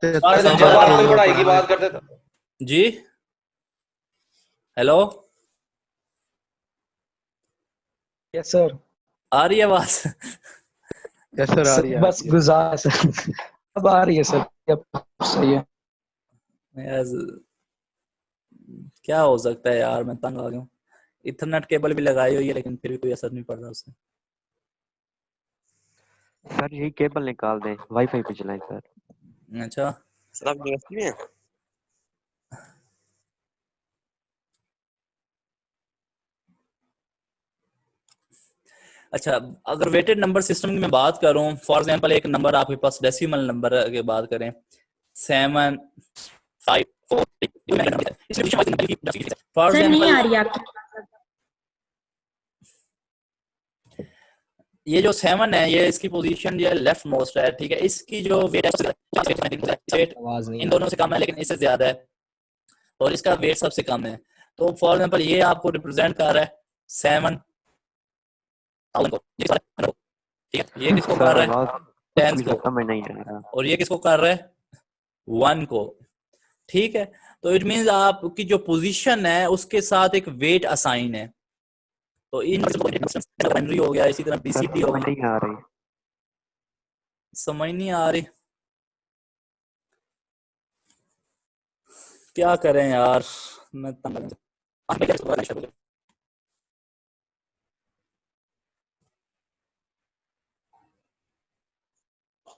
जब आप पढ़ाई की बात करते जी हेलो, यस सर। आ रही है आवाज? यस सर आ रही है। बस गुजार सर, अब आ रही है सर, अब सही है। क्या हो सकता है यार, मैं तंग आ गया हूँ। इथरनेट केबल भी लगाई हुई है लेकिन फिर भी कोई असर नहीं पड़ रहा उससे। सर यही केबल निकाल दें, वाईफाई पे चलाएं सर। अच्छा सर आप यूनिवर्सिटी में हैं? अच्छा, अगर वेटेड नंबर सिस्टम की मैं बात करूं, फॉर एग्जांपल एक नंबर आपके पास डेसिमल नंबर की बात करें 7 5 4 फॉर सर नहीं आ एग्जांपल रही आपकी। ये जो 7 है ये इसकी पोजीशन जो है लेफ्ट मोस्ट है, ठीक है। इसकी जो वेट है इन दोनों से कम है लेकिन इससे ज्यादा है और इसका वेट सबसे कम है। तो फॉर एग्जांपल ये आपको रिप्रेजेंट कर रहा है 7 को, ठीक है। ये किसको कर रहा है? 10 को। समझ नहीं आ रहा। और ये किसको कर रहा है? 1 को, ठीक है। तो इट मींस आपकी जो पोजीशन है उसके साथ एक वेट असाइन है। तो इन बाइनरी हो गया, इसी तरह BCD हो गया। नहीं आ रही। समझ नहीं आ रही, क्या करें यार, मैं तंग।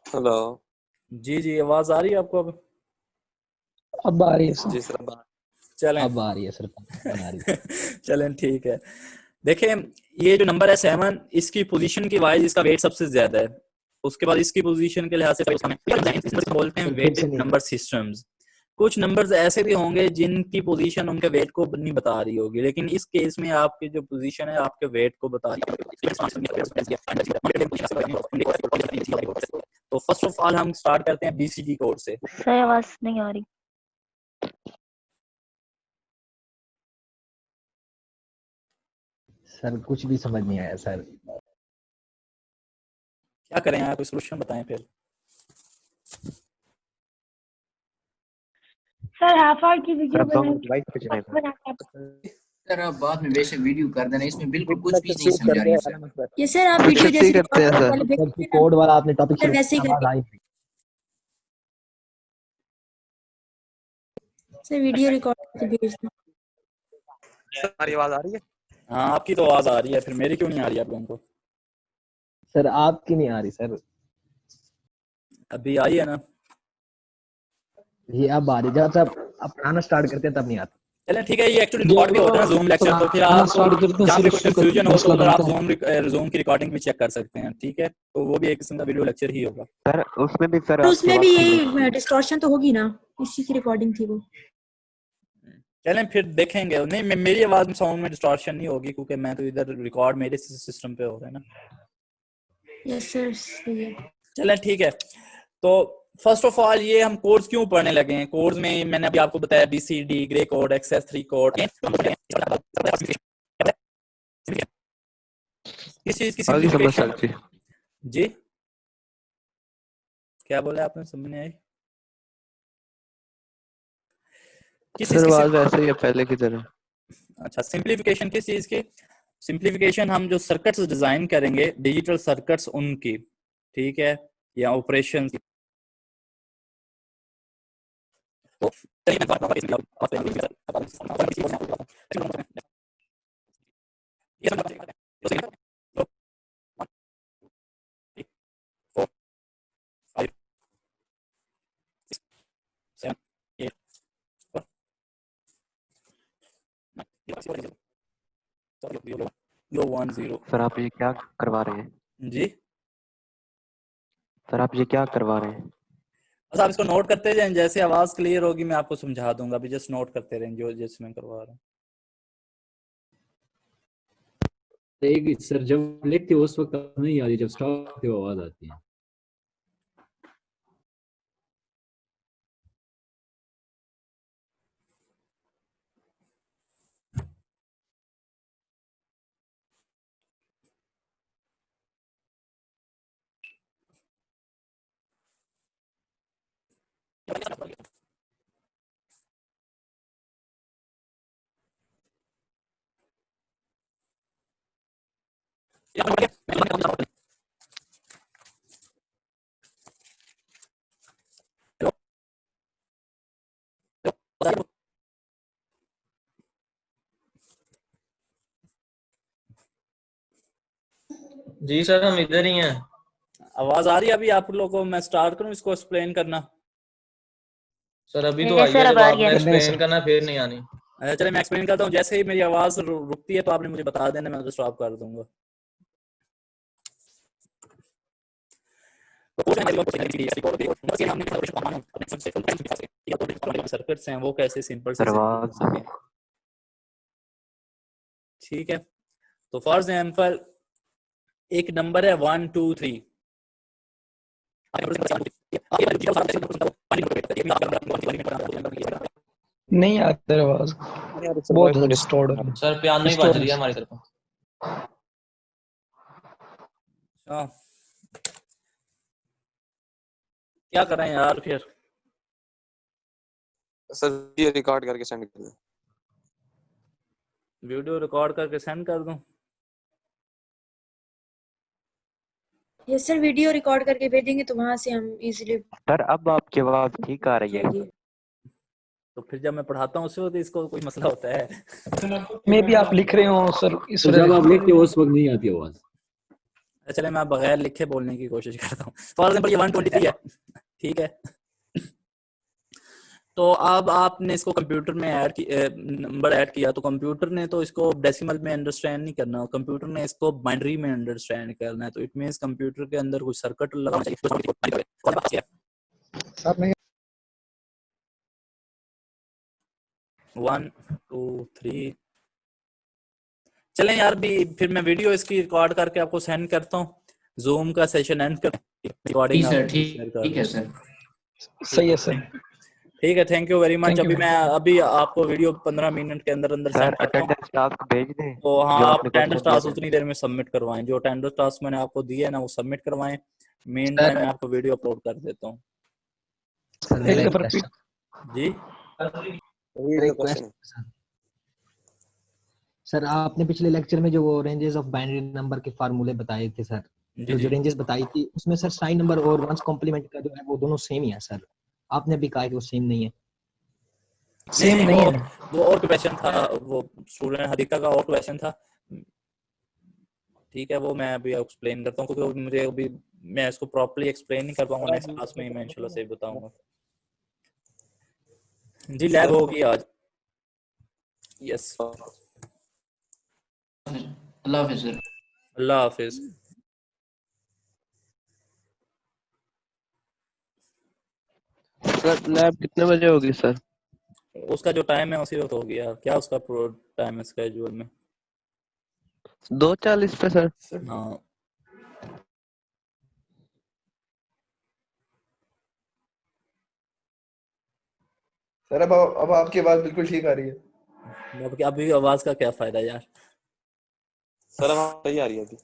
हेलो जी जी आवाज आ रही है आपको अब? अब आ रही है सर। जी सर अब चलें अब आ रही है सर, बना रही है। चलें ठीक है। देखें ये जो नंबर है 7, इसकी पोजीशन की वाइज इसका वेट सबसे ज्यादा है, उसके बाद इसकी पोजीशन के लिहाज से बोलते हैं वेटेड नंबर सिस्टम्स। कुछ नंबर्स ऐसे भी होंगे जिनकी पोजीशन उनके वेट को नहीं बता रही होगी, लेकिन इस केस में आपकी जो पोजीशन है आपके वेट को बता रही होगी। तो फर्स्ट ऑफ ऑल हम स्टार्ट करते हैं BCD कोड से। सर आवाज नहीं आ रही। सर कुछ भी समझ नहीं आया सर। क्या करें आप, सोल्यूशन बताएं फिर। सर हाफ आवर की वीडियो सर आप बाद में वैसे वीडियो कर देना, इसमें बिल्कुल कुछ भी नहीं समझ आ रही है सर। ये सर आप वीडियो जैसे करते हैं सर। वाले भेजते हैं ना, कोड वाला आपने टॉपिक सर वैसे ही करते हैं। सर वीडियो रिकॉर्ड करके भेज दो। हमारी आवाज आ रही है? हाँ आपकी तो आवाज आ रही है, फिर मेरी क्यों नहीं आ रही आप लोगों को? सर आपकी नहीं आ रही सर। अभी आई है ना? ये अब आ रही, जब आप पढ़ाना स्टार्ट करते हैं तब नहीं आती। चलें ठीक है, ये एक्चुअली रिकॉर्ड भी होता है जूम लेक्चर, तो फिर आप जहाँ पे कुछ कंफ्यूजन हो तो उधर आप जूम की रिकॉर्डिंग भी चेक कर सकते हैं, ठीक है? तो वो भी एक किस्म का वीडियो लेक्चर ही होगा सर। उसमें भी सर तो उसमें भी यही डिस्टॉर्शन तो होगी ना, इसी की रिकॉर्डिंग थी वो। चलें फिर देखेंगे। नहीं मेरी आवाज में साउंड में डिस्टॉर्शन नहीं होगी क्योंकि मैं तो इधर रिकॉर्ड मेरे सिस्टम पे हो रहा है ना। यस सर सही है। चलें ठीक है। तो फर्स्ट ऑफ ऑल ये हम कोड्स क्यों पढ़ने लगे हैं? कोड्स में मैंने अभी आपको बताया BCD, grey code, XS3 code. किस चीज की सिंपलीफिकेशन? जी क्या बोले आपने, समझ नहीं आई? सर आवाज ऐसे ही है पहले की तरह। अच्छा, सिंपलीफिकेशन किस चीज की? सिंपलीफिकेशन हम जो सर्किट्स डिजाइन करेंगे, डिजिटल सर्किट्स उनकी, ठीक है, या ऑपरेशन। सर आप ये क्या करवा रहे हैं? जी सर आप ये क्या करवा रहे हैं? बस आप इसको नोट करते जाएं, जैसे आवाज क्लियर होगी मैं आपको समझा दूंगा, अभी जस्ट नोट करते रहें जो जैसे मैं करवा रहा हूँ। एक सर जब लिखते हो उस वक्त नहीं आ रही, जब स्टॉप करते हो आवाज आती है। जी सर हम इधर ही हैं। आवाज आ रही है अभी आप लोगों को? मैं स्टार्ट करूं इसको एक्सप्लेन करना? सर अभी तो आई है, जब आपने एक्सप्लेन करना फिर नहीं आनी। अच्छा चलिए मैं एक्सप्लेन करता हूँ, जैसे ही मेरी आवाज रुकती है तो आपने मुझे बता देना, मैं तो स्टॉप कर दूंगा। सर्किट्स हैं वो कैसे सिंपल से सके, ठीक है? तो फॉर एग्जांपल एक नंबर है 1 2 3, नहीं आती आवाज, बहुत डिस्टॉर्ट है सर। पियानो ही बज रही है हमारी तरफ। क्या करें यार फिर? सर ये रिकॉर्ड करके सेंड कर दो। वीडियो रिकॉर्ड करके सेंड कर दूं? यस सर वीडियो रिकॉर्ड करके भेजेंगे तो वहां से हम इजीली। सर अब आपकी आवाज ठीक आ रही है। तो फिर जब मैं पढ़ाता हूँ उस वक्त इसको कोई मसला होता है? मे भी आप लिख रहे हो सर, इस जब आप लिखते हो उस वक्त नहीं आती आवाज। चले मैं बगैर लिखे बोलने की कोशिश करता हूँ। फॉर एग्जांपल ये 123 है, ठीक है? तो अब आपने इसको कंप्यूटर में नंबर ऐड किया, तो कंप्यूटर ने तो इसको डेसिमल में अंडरस्टैंड नहीं करना, कंप्यूटर ने इसको बाइनरी में अंडरस्टैंड करना है। तो इट मींस कंप्यूटर के अंदर कुछ सर्किट लगाना चाहिए। सर नहीं 1 2 3 चलें यार, भी फिर मैं वीडियो इसकी रिकॉर्ड करके आपको सेंड करता हूँ। जूम का सेशन एंड कर रिकॉर्डिंग जी सर, आपको शेयर कर ठीक है देता सर। हूँ। सही है सर। ठीक है, thank you very much. Thank you, अभी मैं अभी आपको वीडियो 15 मिनट के अंदर अंदर सेंड करता हूँ। अटेंडेंस टास्क भेज दें तो हाँ, जो आप आपने अटेंडेंस क्वेश्चन दिए टास्क थे। उतनी देर में सबमिट करवाएं, जो अटेंडेंस टास्क मैंने आपको दिए है ना वो सबमिट करवाएं। मेन सर टाइम मैं आपको वीडियो अपलोड कर देता हूँ। सर मेरा एक एक दफा क्वेश्चन जी Read the question. सर आपने पिछले लेक्चर में जो वो रेंजेस ऑफ बाइनरी नंबर के फार्मूले बताए थे सर, जी जो जी रेंजेस बताई थी उसमें सर साइन नंबर और वंस कॉम्प्लीमेंट का जो है वो दोनों सेम ही है सर। आपने भी कहा कि वो सेम नहीं है। नहीं नहीं, वो और क्वेश्चन था, वो स्टूडेंट हदीका का और क्वेश्चन था। ठीक है, वो मैं अभी एक्सप्लेन करता हूँ, क्योंकि मुझे अभी मैं इसको प्रॉपर्ली एक्सप्लेन नहीं कर पाऊंगा। नेक्स्ट क्लास में ही मैं इंशाल्लाह सही बताऊंगा। जी लैब होगी आज। यस, अल्लाह हाफिज़ सर। अल्लाह हाफिज। सर लैब कितने बजे होगी सर? उसका जो टाइम है उसी वक्त हो गया। क्या उसका टाइम है स्केड्यूल में? 2:40 पे सर। हाँ सर अब आपकी आवाज बिल्कुल ठीक आ रही है। अब अभी आवाज का क्या फायदा यार। सर अब सही आ रही है अभी।